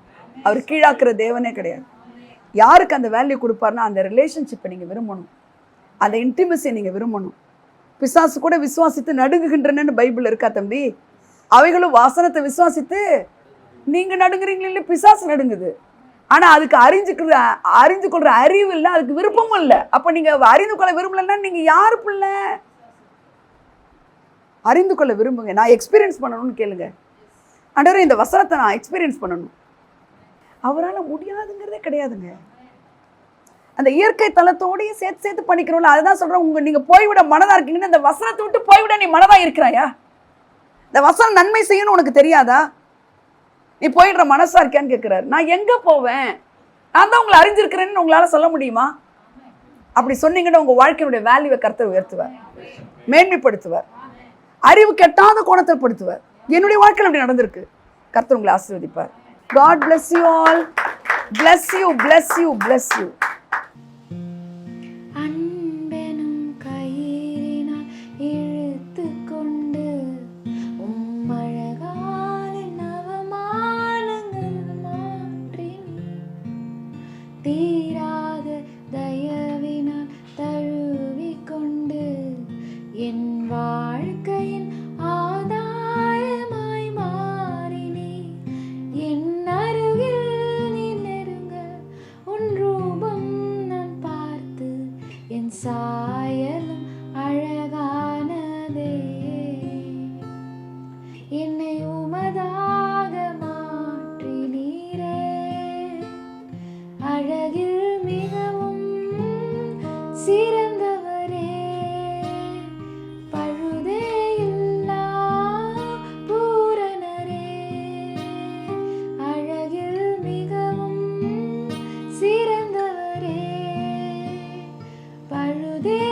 அவர் கீழாக்குற தேவனே கிடையாது. யாருக்கு அந்த வேல்யூ கொடுப்பார்னா அந்த ரிலேஷன்ஷிப்பை நீங்கள் விரும்பணும், அந்த இன்டிமசியை நீங்கள் விரும்பணும். பிசாசு கூட விசுவாசித்து நடுங்குகின்றனன்னு பைபிள் இருக்கா தம்பி? அவைகளும் வாசனத்தை விசுவாசித்து நீங்கள் நடுங்குறீங்களே இல்லை, பிசாசு நடுங்குது. ஆனால் அதுக்கு அறிஞ்சு கொள்கிற அறிவு இல்லை, அதுக்கு விருப்பமும் இல்லை. அப்போ நீங்கள் அறிந்து கொள்ள விரும்பலைன்னா நீங்கள் யார் பிள்ளை? அறிந்து கொள்ள விரும்புங்க. நான் எக்ஸ்பீரியன்ஸ் பண்ணணும்னு கேளுங்க. ஆண்டவரே இந்த வசனத்தை நான் எக்ஸ்பீரியன்ஸ் பண்ணணும். அவரால் முடியாதுங்கிறதே கிடையாதுங்க. அந்த இயற்கை தளத்தோடையே சேர்த்து பண்ணிக்கிறோம்ல, அதுதான் சொல்கிறேன். நீங்கள் போய்விட மனதாக இருக்கீங்கன்னு இந்த வசனத்தை விட்டு போய்விட நீ மனதாக இருக்கிறாயா? இந்த வசனம் நன்மை செய்யணும்னு உனக்கு தெரியாதா? நீ போயிடுற மனசா இருக்கியான்னு கேட்குறாரு. நான் எங்கே போவேன்? நான் தான் உங்களை அறிஞ்சிருக்கிறேன்னு உங்களால் சொல்ல முடியுமா? அப்படி சொன்னீங்கன்னா உங்கள் வாழ்க்கையினுடைய வேல்யூவை கர்த்தர் உயர்த்துவார், மேன்மைப்படுத்துவார், அறிவு கெட்டாத கோணத்தை படுத்துவார். என்னுடைய வாழ்க்கையில் அப்படி நடந்திருக்கு. கர்த்தர் உங்களை ஆசீர்வதிப்பார். God bless you all. Bless you, bless you, bless you. அன்பெனும் கயிறினால் இழுத்துக்கொண்டு உம்மழகான நவமானங்கள் மாற்றினீர். தீராத தயவினால் தழுவிக்கொண்டு என் வாழ்க்கையின் ஆதாயமாய் மாறினீர். என் அருகில் நீ நெருங்க உன் ரூபம் நான் பார்த்து என் சாயலும் அழகானதே. என்னை உமதாக மாற்றினீரே. அழகில் மிகவும் சிறந்தவரே. பழுதே இல்லா பூரணரே. அழகில் மிகவும் சிறந்தவரே. பழுதே